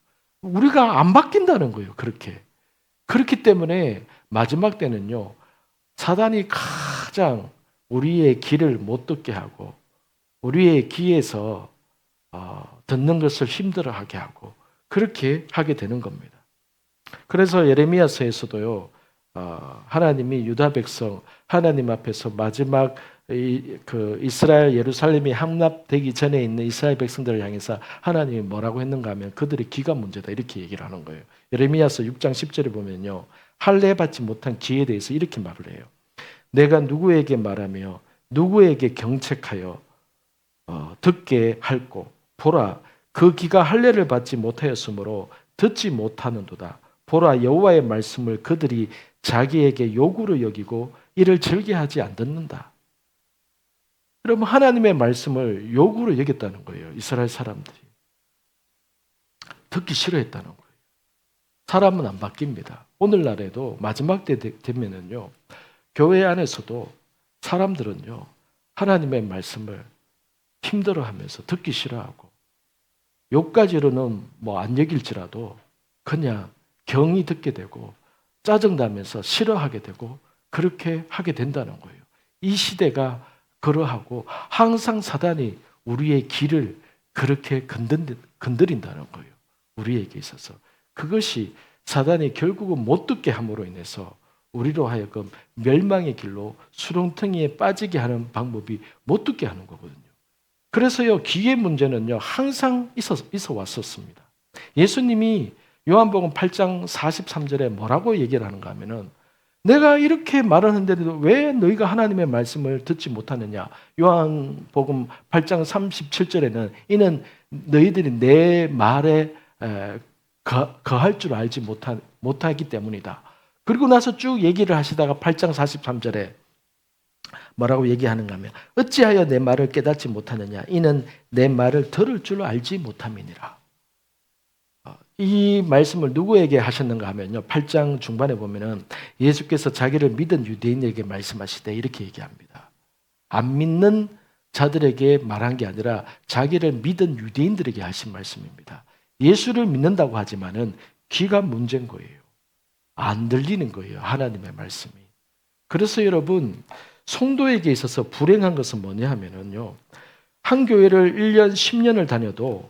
우리가 안 바뀐다는 거예요. 그렇기 때문에 마지막 때는요 사단이 가장 우리의 길을 못 듣게 하고 우리의 귀에서 듣는 것을 힘들어하게 하고 그렇게 하게 되는 겁니다. 그래서 예레미야서에서도요 하나님이 유다 백성 하나님 앞에서 마지막 그 이스라엘 예루살렘이 함락되기 전에 있는 이스라엘 백성들을 향해서 하나님이 뭐라고 했는가 하면 그들의 귀가 문제다 이렇게 얘기를 하는 거예요. 예레미야서 6장 10절에 보면요 할례 받지 못한 귀에 대해서 이렇게 말을 해요. 내가 누구에게 말하며 누구에게 경책하여 듣게 할꼬 보라 그 귀가 할례를 받지 못하였으므로 듣지 못하는도다. 보라 여호와의 말씀을 그들이 자기에게 요구로 여기고 이를 즐겨하지 않는다. 그러면 하나님의 말씀을 요구로 여겼다는 거예요. 이스라엘 사람들이. 듣기 싫어했다는 거예요. 사람은 안 바뀝니다. 오늘날에도 마지막 때 되면은요. 교회 안에서도 사람들은요. 하나님의 말씀을 힘들어하면서 듣기 싫어하고 욕까지로는 뭐 안 여길지라도 그냥 경히 듣게 되고 짜증나면서 싫어하게 되고 그렇게 하게 된다는 거예요. 이 시대가 그러하고 항상 사단이 우리의 길을 그렇게 건드린다는 거예요. 우리에게 있어서. 그것이 사단이 결국은 못 듣게 함으로 인해서 우리로 하여금 멸망의 길로 수렁텅이에 빠지게 하는 방법이 못 듣게 하는 거거든요. 그래서요, 귀의 문제는요, 항상 있어 왔었습니다. 예수님이 요한복음 8장 43절에 뭐라고 얘기를 하는가 하면은 내가 이렇게 말하는데도 왜 너희가 하나님의 말씀을 듣지 못하느냐. 요한복음 8장 37절에는 이는 너희들이 내 말에 거할 줄 알지 못하기 때문이다. 그리고 나서 쭉 얘기를 하시다가 8장 43절에 뭐라고 얘기하는가 하면 어찌하여 내 말을 깨닫지 못하느냐. 이는 내 말을 들을 줄 알지 못함이니라. 이 말씀을 누구에게 하셨는가 하면요. 8장 중반에 보면은 예수께서 자기를 믿은 유대인에게 말씀하시되 이렇게 얘기합니다. 안 믿는 자들에게 말한 게 아니라 자기를 믿은 유대인들에게 하신 말씀입니다. 예수를 믿는다고 하지만은 귀가 문제인 거예요. 안 들리는 거예요. 하나님의 말씀이. 그래서 여러분 성도에게 있어서 불행한 것은 뭐냐 하면은요. 한 교회를 1년 10년을 다녀도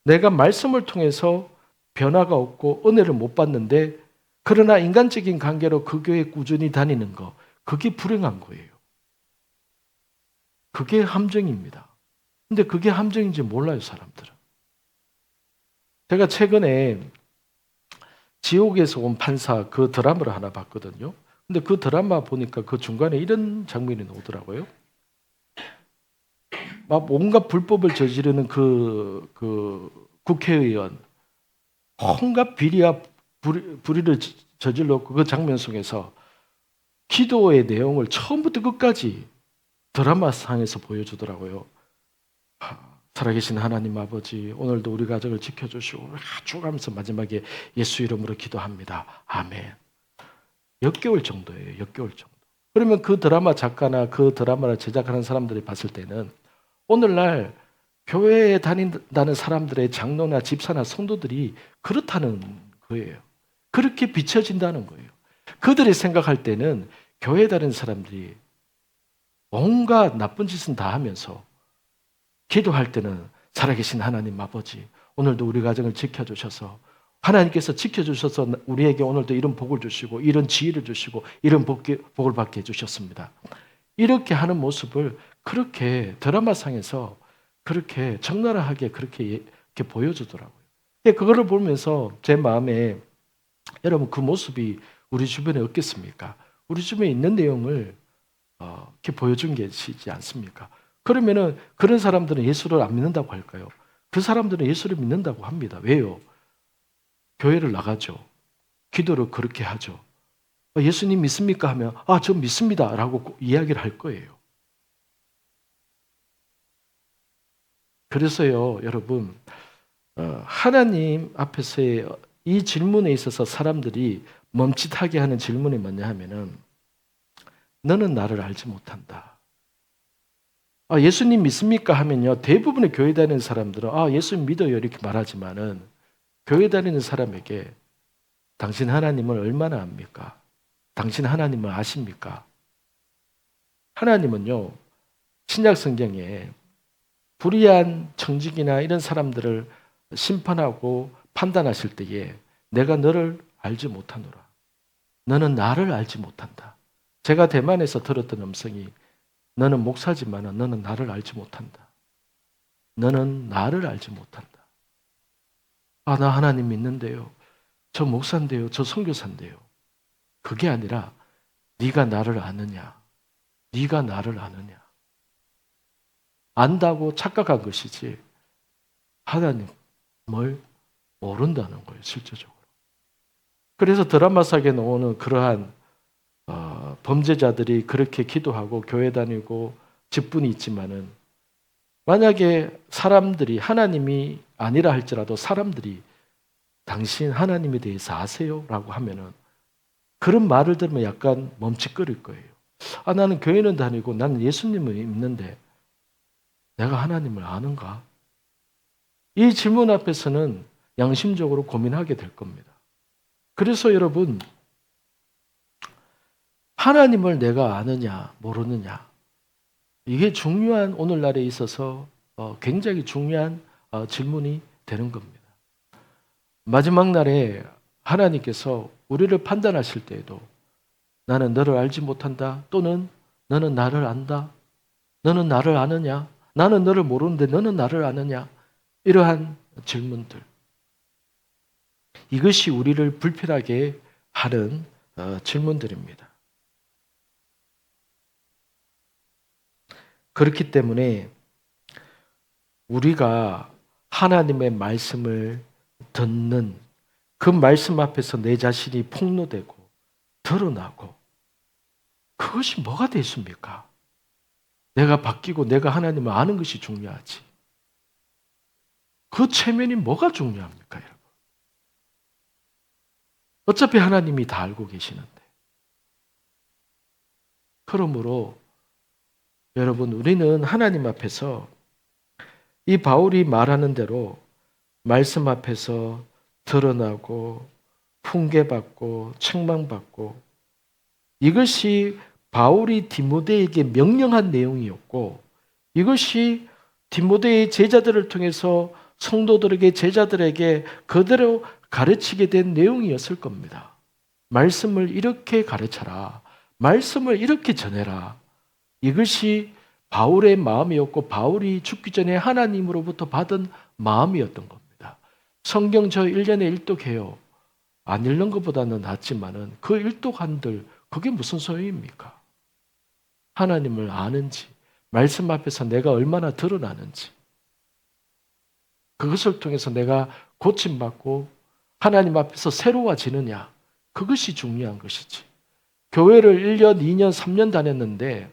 내가 말씀을 통해서 변화가 없고 은혜를 못 받는데 그러나 인간적인 관계로 그 교회에 꾸준히 다니는 거 그게 불행한 거예요. 그게 함정입니다. 근데 그게 함정인지 몰라요, 사람들은. 제가 최근에 지옥에서 온 판사 그 드라마를 하나 봤거든요. 근데 그 드라마 보니까 그 중간에 이런 장면이 나오더라고요. 막 온갖 불법을 저지르는 그 국회의원 온갖 비리와 불의를 저질렀고 그 장면 속에서 기도의 내용을 처음부터 끝까지 드라마상에서 보여주더라고요. 살아계신 하나님 아버지 오늘도 우리 가족을 지켜주시고 쭉 하면서 마지막에 예수 이름으로 기도합니다. 아멘. 몇 개월 정도예요. 몇 개월 정도. 그러면 그 드라마 작가나 그 드라마를 제작하는 사람들이 봤을 때는 오늘날 교회에 다닌다는 사람들의 장로나 집사나 성도들이 그렇다는 거예요. 그렇게 비춰진다는 거예요. 그들이 생각할 때는 교회에 다니는 사람들이 온갖 나쁜 짓은 다 하면서 기도할 때는 살아계신 하나님 아버지 오늘도 우리 가정을 지켜주셔서 하나님께서 지켜주셔서 우리에게 오늘도 이런 복을 주시고 이런 지혜를 주시고 이런 복을 받게 해주셨습니다. 이렇게 하는 모습을 그렇게 드라마상에서 그렇게 적나라하게 그렇게 보여주더라고요. 그거를 보면서 제 마음에 여러분 그 모습이 우리 주변에 없겠습니까? 우리 주변에 있는 내용을 이렇게 보여준 게시지 않습니까? 그러면은 그런 사람들은 예수를 안 믿는다고 할까요? 그 사람들은 예수를 믿는다고 합니다. 왜요? 교회를 나가죠. 기도를 그렇게 하죠. 예수님 믿습니까? 하면 저 믿습니다 라고 이야기를 할 거예요. 그래서요 여러분, 하나님 앞에서의 이 질문에 있어서 사람들이 멈칫하게 하는 질문이 뭐냐 하면은, 너는 나를 알지 못한다. 예수님 믿습니까? 하면요 대부분의 교회 다니는 사람들은 예수님 믿어요 이렇게 말하지만은, 교회 다니는 사람에게 당신 하나님을 얼마나 압니까? 당신 하나님을 아십니까? 하나님은요 신약 성경에 불의한 청직이나 이런 사람들을 심판하고 판단하실 때에 내가 너를 알지 못하노라. 너는 나를 알지 못한다. 제가 대만에서 들었던 음성이, 너는 목사지만 너는 나를 알지 못한다. 너는 나를 알지 못한다. 나 하나님 믿는데요. 저 목사인데요. 저 선교사인데요. 그게 아니라 네가 나를 아느냐. 네가 나를 아느냐. 안다고 착각한 것이지 하나님을 모른다는 거예요. 실제적으로. 그래서 드라마상에 나오는 그러한 범죄자들이 그렇게 기도하고 교회 다니고 직분이 있지만은, 만약에 사람들이 하나님이 아니라 할지라도 사람들이 당신 하나님에 대해서 아세요? 라고 하면은 그런 말을 들으면 약간 멈칫거릴 거예요. 나는 교회는 다니고 나는 예수님을 믿는데 내가 하나님을 아는가? 이 질문 앞에서는 양심적으로 고민하게 될 겁니다. 그래서 여러분, 하나님을 내가 아느냐 모르느냐, 이게 중요한, 오늘날에 있어서 굉장히 중요한 질문이 되는 겁니다. 마지막 날에 하나님께서 우리를 판단하실 때에도 나는 너를 알지 못한다, 또는 너는 나를 안다, 너는 나를 아느냐, 나는 너를 모르는데 너는 나를 아느냐, 이러한 질문들, 이것이 우리를 불편하게 하는 질문들입니다. 그렇기 때문에 우리가 하나님의 말씀을 듣는 그 말씀 앞에서 내 자신이 폭로되고 드러나고, 그것이 뭐가 됐습니까? 내가 바뀌고 내가 하나님을 아는 것이 중요하지. 그 체면이 뭐가 중요합니까, 여러분? 어차피 하나님이 다 알고 계시는데. 그러므로 여러분, 우리는 하나님 앞에서 이 바울이 말하는 대로 말씀 앞에서 드러나고 훈계받고 책망받고, 이것이 바울이 디모데에게 명령한 내용이었고, 이것이 디모데의 제자들을 통해서 성도들에게, 제자들에게 그대로 가르치게 된 내용이었을 겁니다. 말씀을 이렇게 가르쳐라. 말씀을 이렇게 전해라. 이것이 바울의 마음이었고, 바울이 죽기 전에 하나님으로부터 받은 마음이었던 겁니다. 성경 저 1년에 1독해요. 안 읽는 것보다는 낫지만은 그 일독한들 그게 무슨 소용입니까? 하나님을 아는지, 말씀 앞에서 내가 얼마나 드러나는지, 그것을 통해서 내가 고침받고 하나님 앞에서 새로워지느냐, 그것이 중요한 것이지. 교회를 1년, 2년, 3년 다녔는데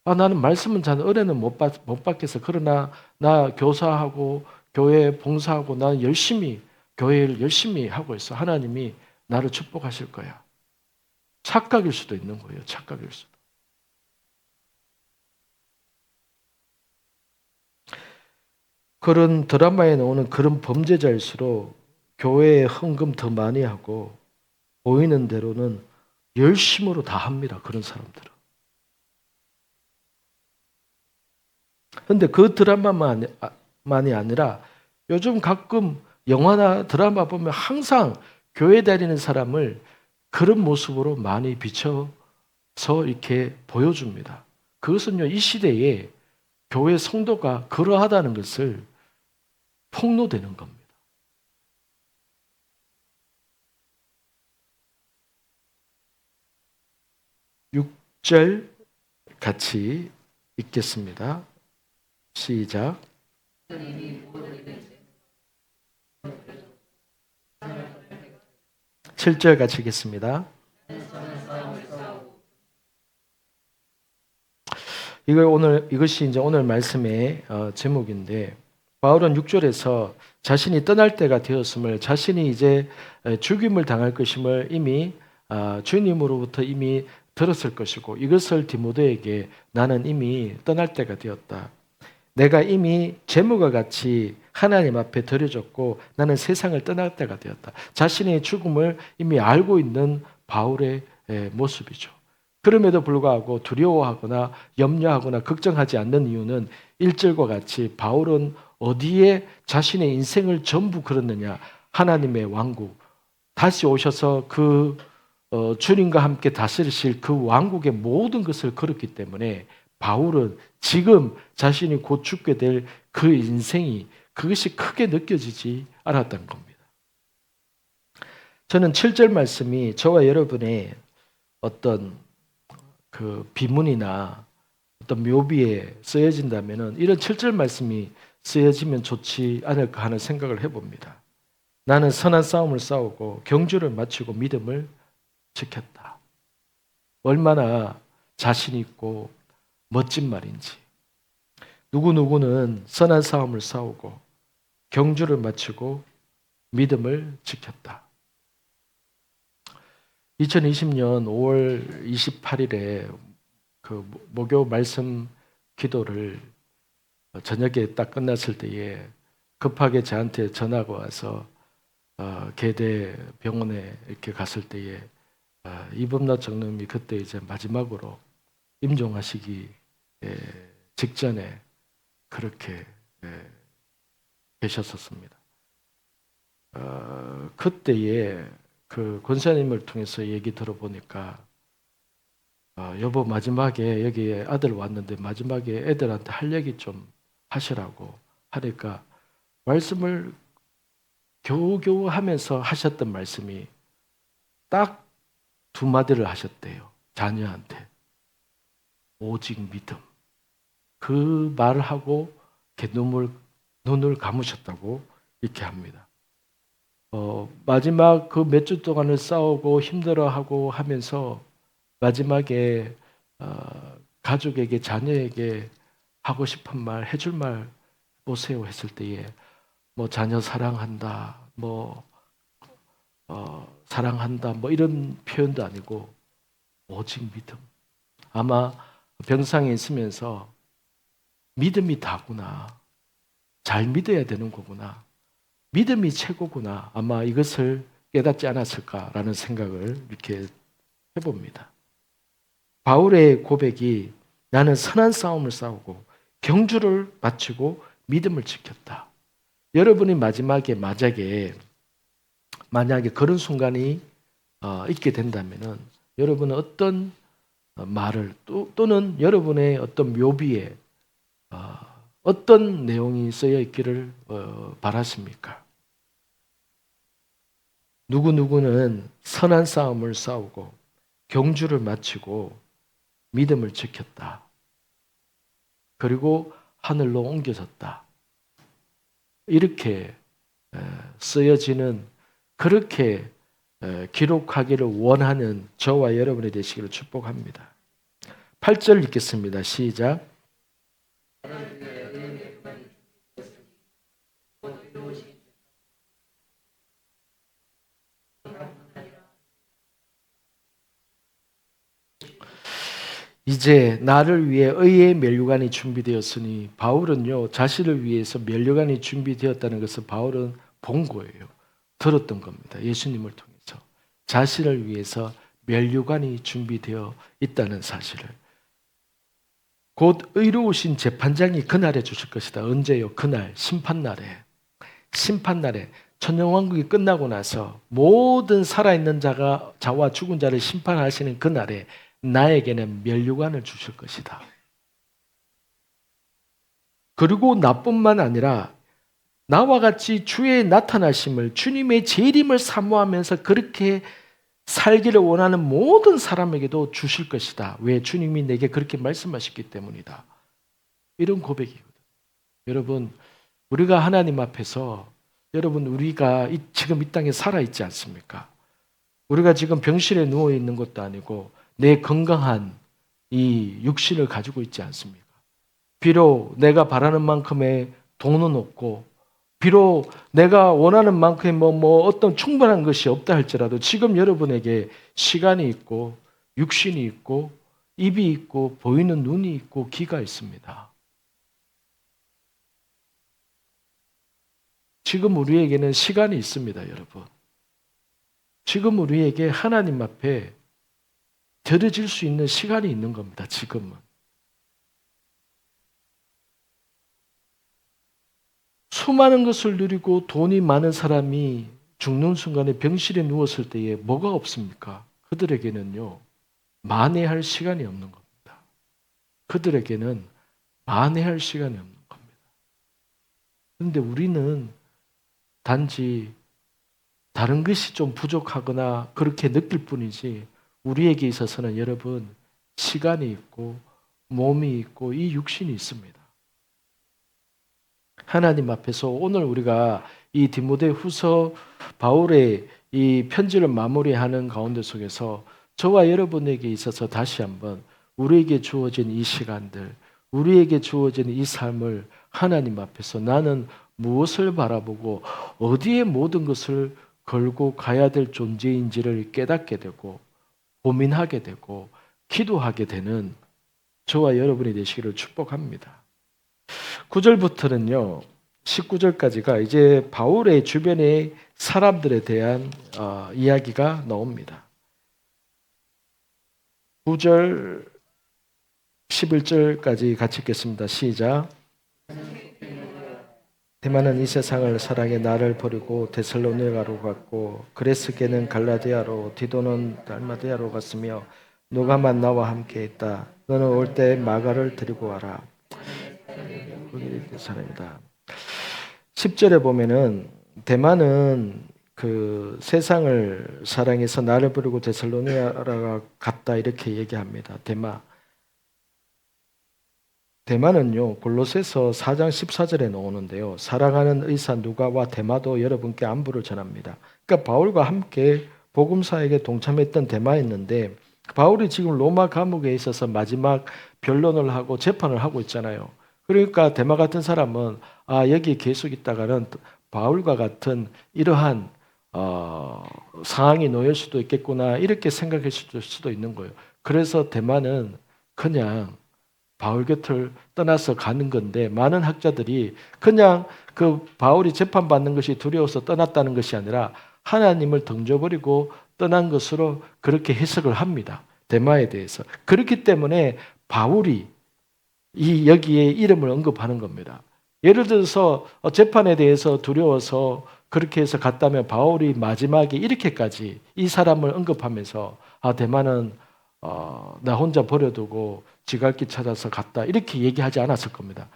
나는 말씀은 잘 은혜는 못 받겠어. 그러나 나 교사하고 교회 봉사하고 나는 열심히 교회를 열심히 하고 있어. 하나님이 나를 축복하실 거야. 착각일 수도 있는 거예요. 착각일 수도. 그런 드라마에 나오는 그런 범죄자일수록 교회에 헌금 더 많이 하고 보이는 대로는 열심으로 다 합니다. 그런 사람들은. 그런데 그 드라마만이 아니라 요즘 가끔 영화나 드라마 보면 항상 교회 다니는 사람을 그런 모습으로 많이 비춰서 이렇게 보여줍니다. 그것은요, 이 시대에 교회 성도가 그러하다는 것을 폭로되는 겁니다. 6절 같이 읽겠습니다. 시작. 7절 같이 읽겠습니다. 이것이 이제 오늘 말씀의 제목인데, 바울은 6절에서 자신이 떠날 때가 되었음을, 자신이 이제 죽임을 당할 것임을 이미 주님으로부터 이미 들었을 것이고, 이것을 디모데에게 나는 이미 떠날 때가 되었다. 내가 이미 재물과 같이 하나님 앞에 드려졌고 나는 세상을 떠날 때가 되었다. 자신의 죽음을 이미 알고 있는 바울의 모습이죠. 그럼에도 불구하고 두려워하거나 염려하거나 걱정하지 않는 이유는 1절과 같이 바울은 어디에 자신의 인생을 전부 걸었느냐? 하나님의 왕국, 다시 오셔서 그 주님과 함께 다스리실 그 왕국의 모든 것을 걸었기 때문에 바울은 지금 자신이 곧 죽게 될 그 인생이 그것이 크게 느껴지지 않았던 겁니다. 저는 7절 말씀이 저와 여러분의 어떤 그 비문이나 어떤 묘비에 쓰여진다면은 이런 7절 말씀이 쓰여지면 좋지 않을까 하는 생각을 해봅니다. 나는 선한 싸움을 싸우고 경주를 마치고 믿음을 지켰다. 얼마나 자신 있고 멋진 말인지. 누구누구는 선한 싸움을 싸우고 경주를 마치고 믿음을 지켰다. 2020년 5월 28일에 그 목요 말씀 기도를 저녁에 딱 끝났을 때에 급하게 저한테 전화가 와서 계대 병원에 이렇게 갔을 때에 이범락 장로님이 그때 이제 마지막으로 임종하시기 직전에 그렇게 계셨었습니다. 그때에 그 권사님을 통해서 얘기 들어보니까 여보 마지막에 여기 아들 왔는데 마지막에 애들한테 할 얘기 좀 하시라고 하니까 말씀을 겨우겨우 하면서 하셨던 말씀이 딱 두 마디를 하셨대요. 자녀한테. 오직 믿음. 그 말을 하고 이렇게 눈을 감으셨다고 이렇게 합니다. 마지막 그 몇 주 동안을 싸우고 힘들어하고 하면서 마지막에 가족에게 자녀에게 하고 싶은 말, 해줄 말 보세요 했을 때에 뭐 자녀 사랑한다, 사랑한다, 뭐 이런 표현도 아니고 오직 믿음. 아마 병상에 있으면서 믿음이 다구나, 잘 믿어야 되는 거구나, 믿음이 최고구나, 아마 이것을 깨닫지 않았을까라는 생각을 이렇게 해봅니다. 바울의 고백이 나는 선한 싸움을 싸우고 경주를 마치고 믿음을 지켰다. 여러분이 만약에 그런 순간이 있게 된다면은 여러분은 어떤 말을 또는 여러분의 어떤 묘비에 어떤 내용이 쓰여 있기를 바라십니까? 누구누구는 선한 싸움을 싸우고 경주를 마치고 믿음을 지켰다. 그리고 하늘로 옮겨졌다. 이렇게 쓰여지는, 그렇게 기록하기를 원하는 저와 여러분이 되시기를 축복합니다. 8절 읽겠습니다. 시작. 이제 나를 위해 의의 면류관이 준비되었으니, 바울은요 자신을 위해서 면류관이 준비되었다는 것을 바울은 본 거예요. 들었던 겁니다. 예수님을 통해서 자신을 위해서 면류관이 준비되어 있다는 사실을. 곧 의로우신 재판장이 그날에 주실 것이다. 언제요? 그날 심판날에 천년왕국이 끝나고 나서 모든 살아있는 자와 죽은 자를 심판하시는 그날에 나에게는 면류관을 주실 것이다. 그리고 나뿐만 아니라 나와 같이 주의 나타나심을, 주님의 재림을 사모하면서 그렇게 살기를 원하는 모든 사람에게도 주실 것이다. 왜? 주님이 내게 그렇게 말씀하셨기 때문이다. 이런 고백이거든요. 여러분, 우리가 하나님 앞에서, 여러분 우리가 지금 이 땅에 살아있지 않습니까? 우리가 지금 병실에 누워 있는 것도 아니고 내 건강한 이 육신을 가지고 있지 않습니까? 비록 내가 바라는 만큼의 돈은 없고 비록 내가 원하는 만큼의 어떤 충분한 것이 없다 할지라도 지금 여러분에게 시간이 있고 육신이 있고 입이 있고 보이는 눈이 있고 귀가 있습니다. 지금 우리에게는 시간이 있습니다, 여러분. 지금 우리에게 하나님 앞에 드려질 수 있는 시간이 있는 겁니다, 지금은. 수많은 것을 누리고 돈이 많은 사람이 죽는 순간에 병실에 누웠을 때에 뭐가 없습니까? 그들에게는요, 만회할 시간이 없는 겁니다. 그들에게는 만회할 시간이 없는 겁니다. 그런데 우리는 단지 다른 것이 좀 부족하거나 그렇게 느낄 뿐이지 우리에게 있어서는 여러분 시간이 있고 몸이 있고 이 육신이 있습니다. 하나님 앞에서 오늘 우리가 이 디모데후서 바울의 이 편지를 마무리하는 가운데 속에서 저와 여러분에게 있어서 다시 한번 우리에게 주어진 이 시간들, 우리에게 주어진 이 삶을 하나님 앞에서 나는 무엇을 바라보고 어디에 모든 것을 걸고 가야 될 존재인지를 깨닫게 되고 고민하게 되고 기도하게 되는 저와 여러분이 되시기를 축복합니다. 9절부터는요. 19절까지가 이제 바울의 주변의 사람들에 대한 이야기가 나옵니다. 9절 11절까지 같이 읽겠습니다. 시작. 데마는 이 세상을 사랑해 나를 버리고 데살로니가로 갔고 그레스게는 갈라디아로 디도는 달마디아로 갔으며 누가만 나와 함께 있다. 너는 올 때 마가를 데리고 와라. 거기 사람이다. 10절에 보면은 데마는 그 세상을 사랑해서 나를 버리고 데살로니가로 갔다 이렇게 얘기합니다. 데마는요 골로새서 4장 14절에 나오는데요. 사랑하는 의사 누가와 데마도 여러분께 안부를 전합니다. 그러니까 바울과 함께 복음사에게 동참했던 데마였는데 바울이 지금 로마 감옥에 있어서 마지막 변론을 하고 재판을 하고 있잖아요. 그러니까 데마 같은 사람은 여기 계속 있다가는 바울과 같은 이러한 상황이 놓일 수도 있겠구나 이렇게 생각했을 수도 있는 거예요. 그래서 데마는 그냥 바울 곁을 떠나서 가는 건데 많은 학자들이 그냥 그 바울이 재판받는 것이 두려워서 떠났다는 것이 아니라 하나님을 던져버리고 떠난 것으로 그렇게 해석을 합니다. 데마에 대해서. 그렇기 때문에 바울이 여기에 이름을 언급하는 겁니다. 예를 들어서 재판에 대해서 두려워서 그렇게 해서 갔다면 바울이 마지막에 이렇게까지 이 사람을 언급하면서 데마는 나 혼자 버려두고 지갈길 찾아서 갔다 이렇게 얘기하지 않았을 겁니다.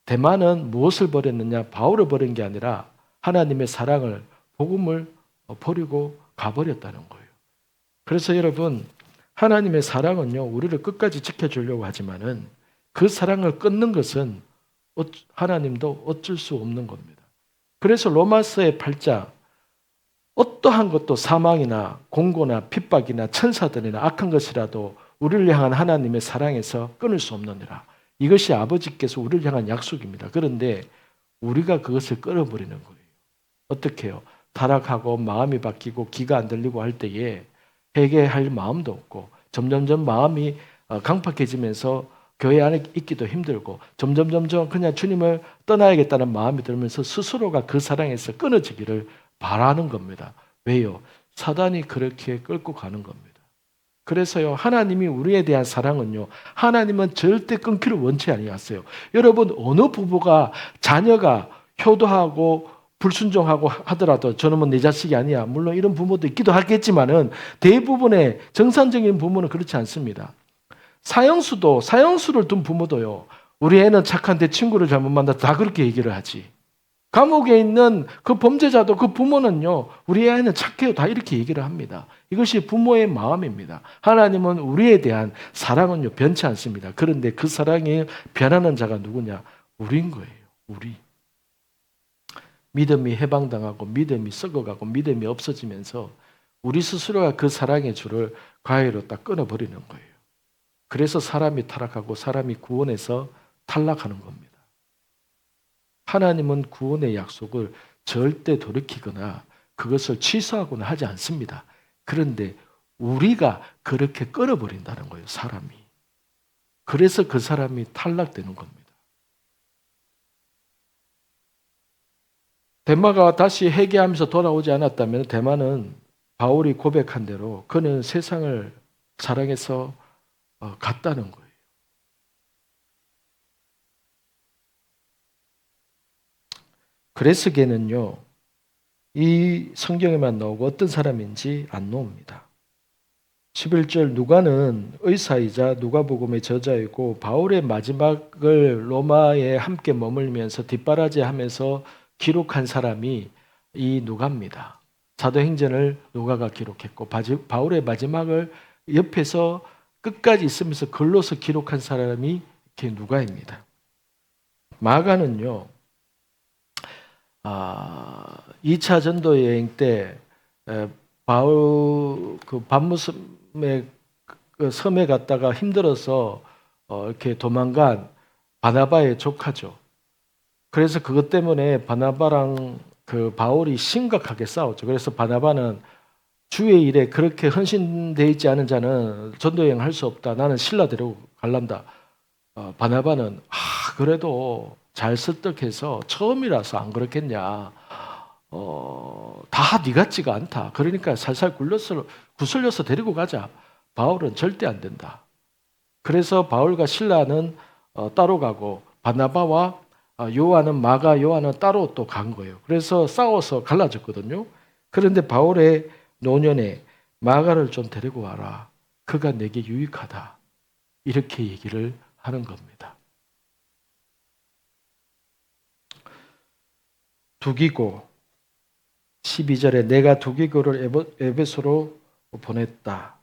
데마는 무엇을 버렸느냐? 바울을 버린 게 아니라 하나님의 사랑을 복음을 버리고 가버렸다는 거예요. 그래서 여러분 하나님의 사랑은요 우리를 끝까지 지켜주려고 하지만은 그 사랑을 끊는 것은 하나님도 어쩔 수 없는 겁니다. 그래서 로마서의 8장 어떠한 것도 사망이나 공고나 핍박이나 천사들이나 악한 것이라도 우리를 향한 하나님의 사랑에서 끊을 수 없느니라. 이것이 아버지께서 우리를 향한 약속입니다. 그런데 우리가 그것을 끊어버리는 거예요. 어떻게 해요? 타락하고 마음이 바뀌고 귀가 안 들리고 할 때에 회개할 마음도 없고 점점점 마음이 강팍해지면서 교회 안에 있기도 힘들고 점점 그냥 주님을 떠나야겠다는 마음이 들면서 스스로가 그 사랑에서 끊어지기를 바라는 겁니다. 왜요? 사단이 그렇게 끌고 가는 겁니다. 그래서요 하나님이 우리에 대한 사랑은요 하나님은 절대 끊기를 원치 아니하세요. 여러분 어느 부부가 자녀가 효도하고 불순종하고 하더라도 저놈은 내 자식이 아니야. 물론 이런 부모도 있기도 하겠지만은 대부분의 정상적인 부모는 그렇지 않습니다. 사형수를 둔 부모도요 우리 애는 착한데 친구를 잘못 만나서 다 그렇게 얘기를 하지. 감옥에 있는 그 범죄자도 그 부모는요 우리 애는 착해요 다 이렇게 얘기를 합니다. 이것이 부모의 마음입니다. 하나님은 우리에 대한 사랑은요 변치 않습니다. 그런데 그 사랑이 변하는 자가 누구냐? 우리인 거예요. 우리. 믿음이 해방당하고 믿음이 썩어가고 믿음이 없어지면서 우리 스스로가 그 사랑의 줄을 과회로 딱 끊어버리는 거예요. 그래서 사람이 타락하고 사람이 구원에서 탈락하는 겁니다. 하나님은 구원의 약속을 절대 돌이키거나 그것을 취소하거나 하지 않습니다. 그런데 우리가 그렇게 끊어버린다는 거예요, 사람이. 그래서 그 사람이 탈락되는 겁니다. 데마가 다시 회개하면서 돌아오지 않았다면 데마는 바울이 고백한 대로 그는 세상을 사랑해서 갔다는 거예요. 그래서 걔는요, 이 성경에만 나오고 어떤 사람인지 안 나옵니다. 11절 누가는 의사이자 누가복음의 저자이고 바울의 마지막을 로마에 함께 머물면서 뒷바라지하면서 기록한 사람이 이 누가입니다. 사도행전을 누가가 기록했고 바울의 마지막을 옆에서 끝까지 있으면서 글로서 기록한 사람이 이렇게 누가입니다. 마가는요, 2차 전도 여행 때 바울 그 밤무섬의 그 섬에 갔다가 힘들어서 이렇게 도망간 바나바의 조카죠. 그래서 그것 때문에 바나바랑 그 바울이 심각하게 싸웠죠. 그래서 바나바는 주의 일에 그렇게 헌신되어 있지 않은 자는 전도 여행 할 수 없다. 나는 신라 데리고 갈란다. 바나바는 그래도 잘 설득해서 처음이라서 안 그렇겠냐. 다 네 같지가 않다. 그러니까 살살 구슬려서 데리고 가자. 바울은 절대 안 된다. 그래서 바울과 실라는 따로 가고 바나바와 요한은 마가 요한은 따로 또 간 거예요. 그래서 싸워서 갈라졌거든요. 그런데 바울의 노년에 마가를 좀 데리고 와라. 그가 내게 유익하다. 이렇게 얘기를 하는 겁니다. 두기고 12절에 내가 두기고를 에베소로 보냈다.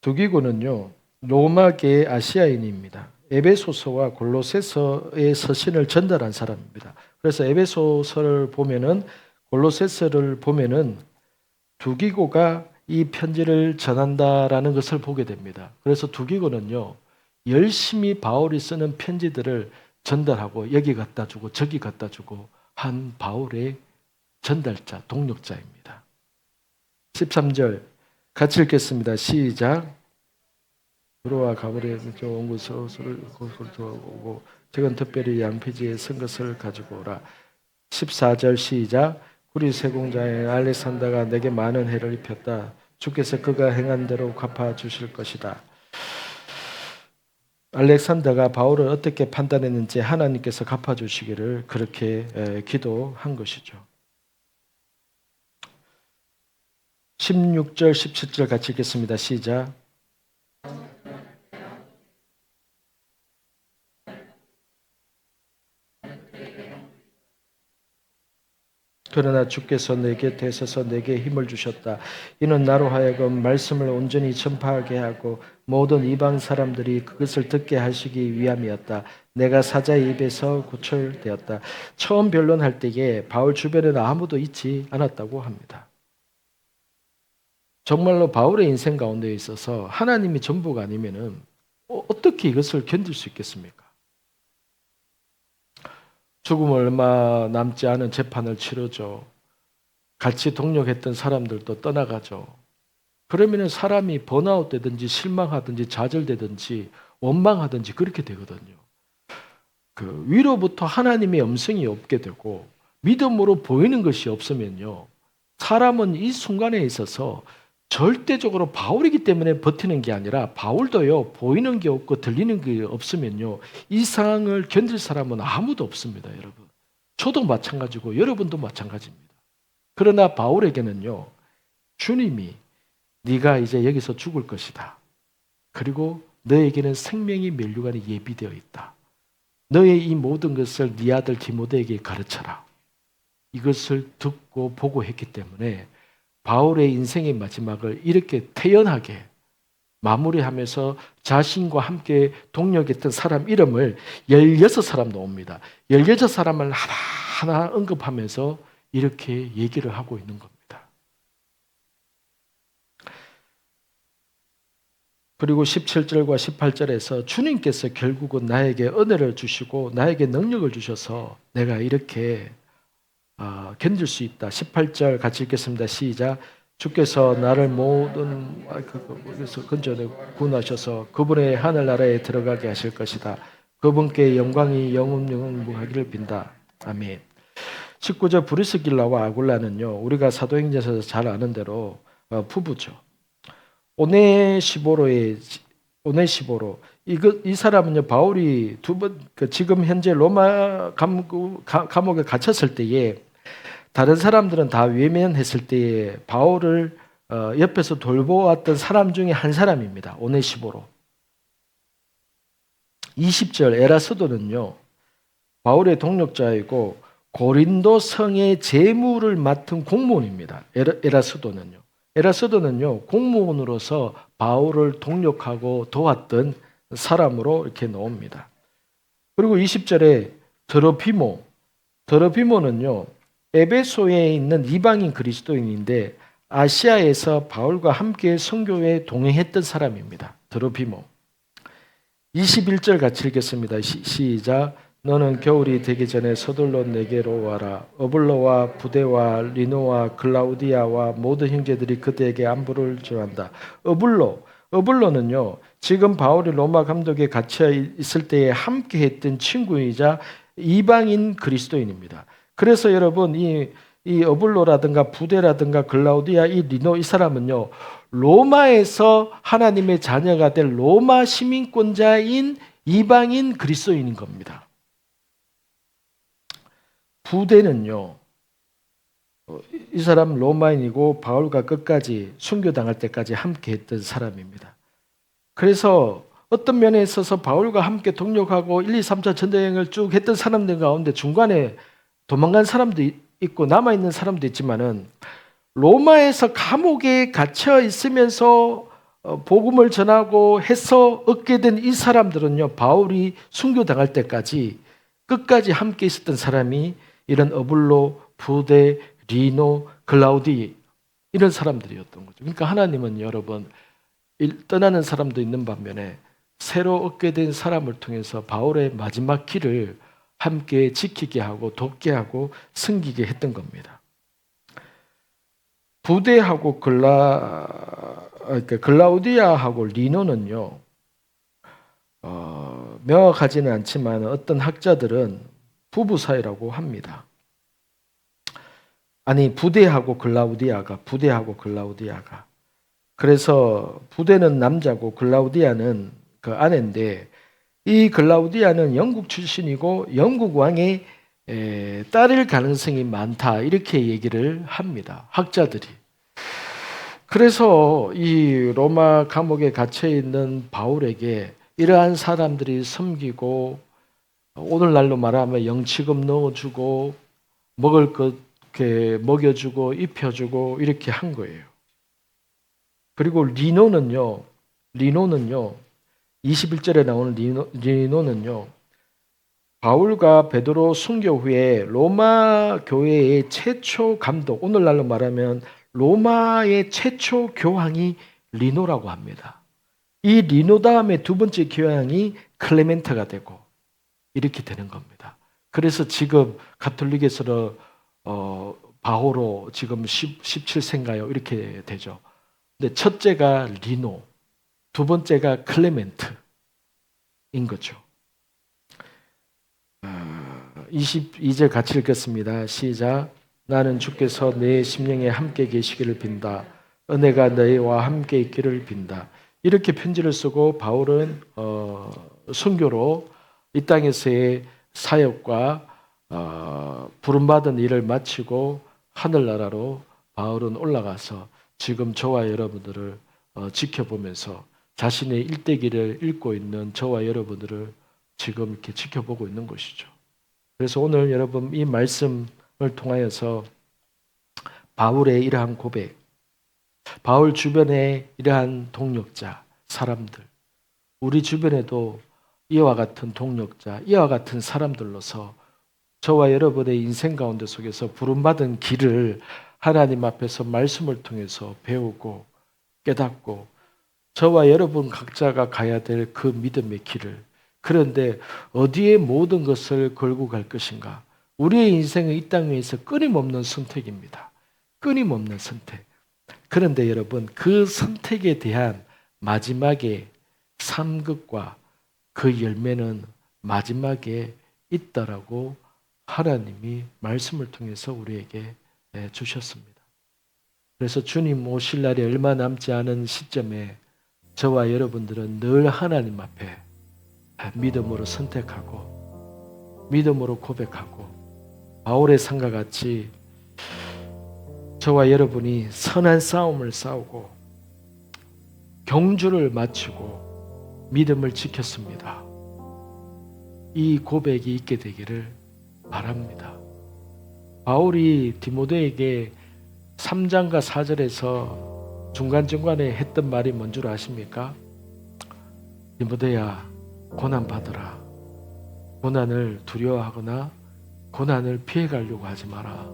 두기고는요, 로마계의 아시아인입니다. 에베소서와 골로새서의 서신을 전달한 사람입니다. 그래서 에베소서를 보면은 골로새서를 보면은 두기고가 이 편지를 전한다라는 것을 보게 됩니다. 그래서 두기고는요, 열심히 바울이 쓰는 편지들을 전달하고 여기 갖다 주고 저기 갖다 주고 한 바울의 전달자, 동력자입니다. 13절 같이 읽겠습니다. 시작. 브로와 가브리엘 온 것으로 오고 저건 특별히 양피지에 쓴 것을 가지고 오라. 14절 시작. 우리 세공자의 알렉산더가 내게 많은 해를 입혔다. 주께서 그가 행한 대로 갚아 주실 것이다. 알렉산더가 바울을 어떻게 판단했는지 하나님께서 갚아 주시기를 그렇게 기도한 것이죠. 16절 17절 같이 읽겠습니다. 시작. 그러나 주께서 내 곁에 서서 내게 힘을 주셨다. 이는 나로 하여금 말씀을 온전히 전파하게 하고 모든 이방 사람들이 그것을 듣게 하시기 위함이었다. 내가 사자의 입에서 구출되었다. 처음 변론할 때에 바울 주변에는 아무도 있지 않았다고 합니다. 정말로 바울의 인생 가운데 있어서 하나님이 전부가 아니면은 어떻게 이것을 견딜 수 있겠습니까? 죽음 얼마 남지 않은 재판을 치르죠. 같이 동력했던 사람들도 떠나가죠. 그러면 사람이 번아웃 되든지 실망하든지 좌절되든지 원망하든지 그렇게 되거든요. 그 위로부터 하나님의 음성이 없게 되고 믿음으로 보이는 것이 없으면요. 사람은 이 순간에 있어서 절대적으로 바울이기 때문에 버티는 게 아니라 바울도요. 보이는 게 없고 들리는 게 없으면요. 이 상황을 견딜 사람은 아무도 없습니다. 여러분. 저도 마찬가지고 여러분도 마찬가지입니다. 그러나 바울에게는요. 주님이 네가 이제 여기서 죽을 것이다. 그리고 너에게는 생명이 면류관이 예비되어 있다. 너의 이 모든 것을 네 아들 디모데에게 가르쳐라. 이것을 듣고 보고 했기 때문에 바울의 인생의 마지막을 이렇게 태연하게 마무리하면서 자신과 함께 동역했던 사람 이름을 16사람 나옵니다. 16사람을 하나하나 언급하면서 이렇게 얘기를 하고 있는 겁니다. 그리고 17절과 18절에서 주님께서 결국은 나에게 은혜를 주시고 나에게 능력을 주셔서 내가 이렇게 견딜 수 있다. 18절 같이 읽겠습니다. 시작. 주께서 나를 모든 그에서 건져내 구원하셔서 그분의 하늘나라에 들어가게 하실 것이다. 그분께 영광이 영원무하기를 빈다. 아멘. 19절 브리스길라와 아굴라는요, 우리가 사도행전에서 잘 아는 대로 부부죠. 오네시보로 이 사람은요, 바울이 지금 현재 로마 감옥에 갇혔을 때에 다른 사람들은 다 외면했을 때에 바울을 옆에서 돌보았던 사람 중에 한 사람입니다. 오네시보로. 20절 에라스도는요, 바울의 동력자이고 고린도 성의 재무를 맡은 공무원입니다. 에라스도는요, 공무원으로서 바울을 동력하고 도왔던 사람으로 이렇게 나옵니다. 그리고 20절에 드로피모는요, 에베소에 있는 이방인 그리스도인인데 아시아에서 바울과 함께 선교에 동행했던 사람입니다. 드로피모. 21절 같이 읽겠습니다. 시작. 너는 겨울이 되기 전에 서둘러 내게로 와라. 어블로와 부데와 리노와 글라우디아와 모든 형제들이 그대에게 안부를 전한다. 어블로는요, 지금 바울이 로마 감독에 갇혀 있을 때에 함께 했던 친구이자 이방인 그리스도인입니다. 그래서 여러분, 이 어블로라든가 부데라든가 글라우디아, 이 리노, 이 사람은요, 로마에서 하나님의 자녀가 될 로마 시민권자인 이방인 그리스도인인 겁니다. 부데는요, 이 사람 로마인이고 바울과 끝까지 순교당할 때까지 함께 했던 사람입니다. 그래서 어떤 면에 있어서 바울과 함께 동력하고 1, 2, 3차 전쟁을 쭉 했던 사람들 가운데 중간에 도망간 사람도 있고 남아있는 사람도 있지만은 로마에서 감옥에 갇혀 있으면서 복음을 전하고 해서 얻게 된 이 사람들은요, 바울이 순교당할 때까지 끝까지 함께 있었던 사람이 이런 어블로, 부데, 리노, 글라우디 이런 사람들이었던 거죠. 그러니까 하나님은 여러분 떠나는 사람도 있는 반면에 새로 얻게 된 사람을 통해서 바울의 마지막 길을 함께 지키게 하고 돕게 하고 섬기게 했던 겁니다. 부데하고 글라우디아하고 리노는요, 명확하지는 않지만 어떤 학자들은 부부 사이라고 합니다. 아니, 부데하고 글라우디아가. 그래서 부데는 남자고 글라우디아는 그 아내인데, 이 글라우디아는 영국 출신이고 영국 왕의 딸일 가능성이 많다, 이렇게 얘기를 합니다, 학자들이. 그래서 이 로마 감옥에 갇혀 있는 바울에게 이러한 사람들이 섬기고 오늘날로 말하면 영치금 넣어주고 먹을 것 이렇게 먹여주고 입혀주고 이렇게 한 거예요. 그리고 리노는요 21절에 나오는 리노는요, 바울과 베드로 순교 후에 로마 교회의 최초 감독, 오늘날로 말하면 로마의 최초 교황이 리노라고 합니다. 이 리노 다음에 두 번째 교황이 클레멘트가 되고 이렇게 되는 겁니다. 그래서 지금 가톨릭에서는 바오로 지금 17세인가요? 이렇게 되죠. 근데 첫째가 리노, 두 번째가 클레멘트인 거죠. 22절 같이 읽겠습니다. 시작. 나는 주께서 내 심령에 함께 계시기를 빈다. 은혜가 너희와 함께 있기를 빈다. 이렇게 편지를 쓰고 바울은 순교로 이 땅에서의 사역과 부름받은 일을 마치고 하늘나라로 바울은 올라가서 지금 저와 여러분들을 지켜보면서 자신의 일대기를 읽고 있는 저와 여러분들을 지금 이렇게 지켜보고 있는 것이죠. 그래서 오늘 여러분 이 말씀을 통하여서 바울의 이러한 고백, 바울 주변의 이러한 동력자, 사람들, 우리 주변에도 이와 같은 동력자, 이와 같은 사람들로서 저와 여러분의 인생 가운데 속에서 부름받은 길을 하나님 앞에서 말씀을 통해서 배우고 깨닫고 저와 여러분 각자가 가야 될 그 믿음의 길을, 그런데 어디에 모든 것을 걸고 갈 것인가? 우리의 인생은 이 땅 위에서 끊임없는 선택입니다. 끊임없는 선택. 그런데 여러분, 그 선택에 대한 마지막에 삼극과 그 열매는 마지막에 있다라고 하나님이 말씀을 통해서 우리에게 주셨습니다. 그래서 주님 오실 날이 얼마 남지 않은 시점에 저와 여러분들은 늘 하나님 앞에 믿음으로 선택하고 믿음으로 고백하고 바울의 상과 같이 저와 여러분이 선한 싸움을 싸우고 경주를 마치고 믿음을 지켰습니다. 이 고백이 있게 되기를 바랍니다. 바울이 디모데에게 3장과 4절에서 중간중간에 했던 말이 뭔 줄 아십니까? 디모데야, 고난 받으라. 고난을 두려워하거나 고난을 피해가려고 하지 마라.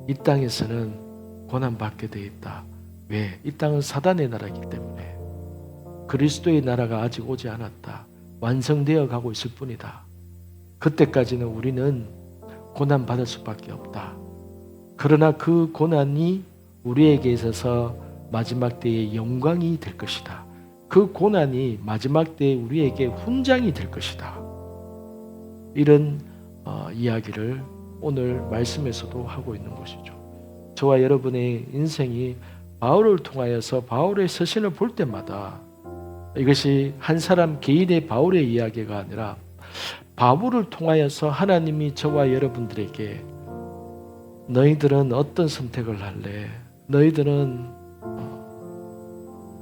이 땅에서는 고난받게 돼 있다. 왜? 이 땅은 사단의 나라이기 때문에. 그리스도의 나라가 아직 오지 않았다. 완성되어 가고 있을 뿐이다. 그때까지는 우리는 고난받을 수밖에 없다. 그러나 그 고난이 우리에게 있어서 마지막 때의 영광이 될 것이다. 그 고난이 마지막 때에 우리에게 훈장이 될 것이다. 이런 이야기를 오늘 말씀에서도 하고 있는 것이죠. 저와 여러분의 인생이 바울을 통하여서 바울의 서신을 볼 때마다 이것이 한 사람 개인의 바울의 이야기가 아니라 바울을 통하여서 하나님이 저와 여러분들에게 너희들은 어떤 선택을 할래? 너희들은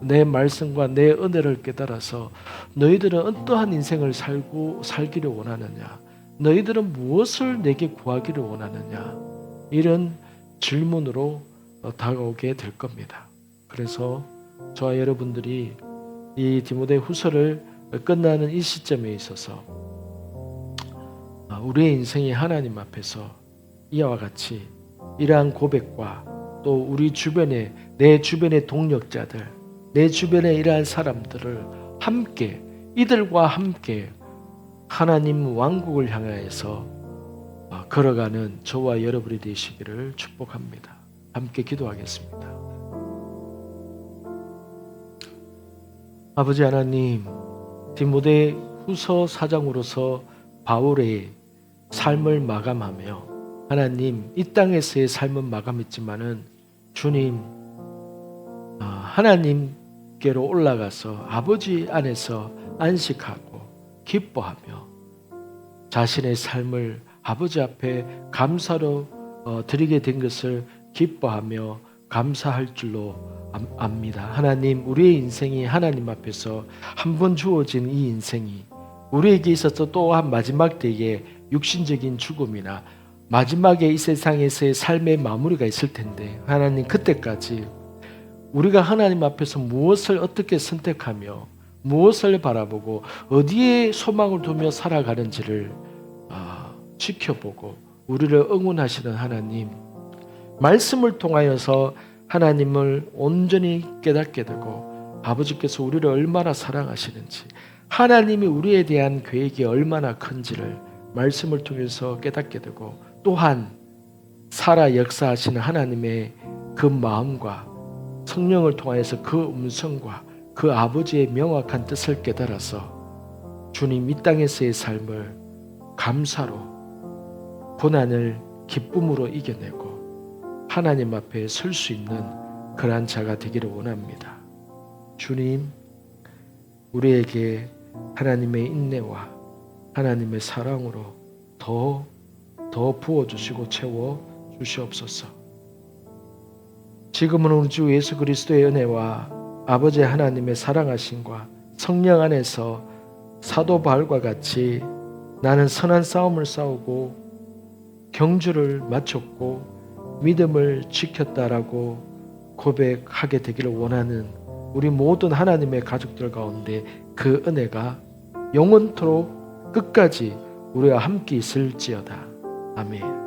내 말씀과 내 은혜를 깨달아서 너희들은 어떠한 인생을 살기를 원하느냐? 너희들은 무엇을 내게 구하기를 원하느냐? 이런 질문으로 다가오게 될 겁니다. 그래서 저와 여러분들이 이 디모데 후서를 끝나는 이 시점에 있어서 우리의 인생이 하나님 앞에서 이와 같이 이러한 고백과 또 우리 주변에 내 주변의 동력자들, 내 주변에 이러한 사람들을 함께 이들과 함께 하나님 왕국을 향하여서 걸어가는 저와 여러분이 되시기를 축복합니다. 함께 기도하겠습니다. 아버지 하나님, 디모데 후서 4장으로서 바울의 삶을 마감하며 하나님 이 땅에서의 삶은 마감했지만은 주님 하나님께로 올라가서 아버지 안에서 안식하고 기뻐하며 자신의 삶을 아버지 앞에 감사로 드리게 된 것을 기뻐하며 감사할 줄로 압니다. 하나님, 우리의 인생이 하나님 앞에서 한 번 주어진 이 인생이 우리에게 있어서 또한 마지막 때에 육신적인 죽음이나 마지막에 이 세상에서의 삶의 마무리가 있을 텐데 하나님, 그때까지 우리가 하나님 앞에서 무엇을 어떻게 선택하며 무엇을 바라보고 어디에 소망을 두며 살아가는지를 지켜보고 우리를 응원하시는 하나님, 말씀을 통하여서 하나님을 온전히 깨닫게 되고 아버지께서 우리를 얼마나 사랑하시는지, 하나님이 우리에 대한 계획이 얼마나 큰지를 말씀을 통해서 깨닫게 되고, 또한 살아 역사하시는 하나님의 그 마음과 성령을 통하여서 그 음성과 그 아버지의 명확한 뜻을 깨달아서 주님 이 땅에서의 삶을 감사로, 고난을 기쁨으로 이겨내고 하나님 앞에 설 수 있는 그러한 자가 되기를 원합니다. 주님, 우리에게 하나님의 인내와 하나님의 사랑으로 더 부어주시고 채워주시옵소서. 지금은 우리 주 예수 그리스도의 은혜와 아버지 하나님의 사랑하심과 성령 안에서 사도 바울과 같이 나는 선한 싸움을 싸우고 경주를 마쳤고 믿음을 지켰다라고 고백하게 되기를 원하는 우리 모든 하나님의 가족들 가운데 그 은혜가 영원토록 끝까지 우리와 함께 있을지어다. 아멘.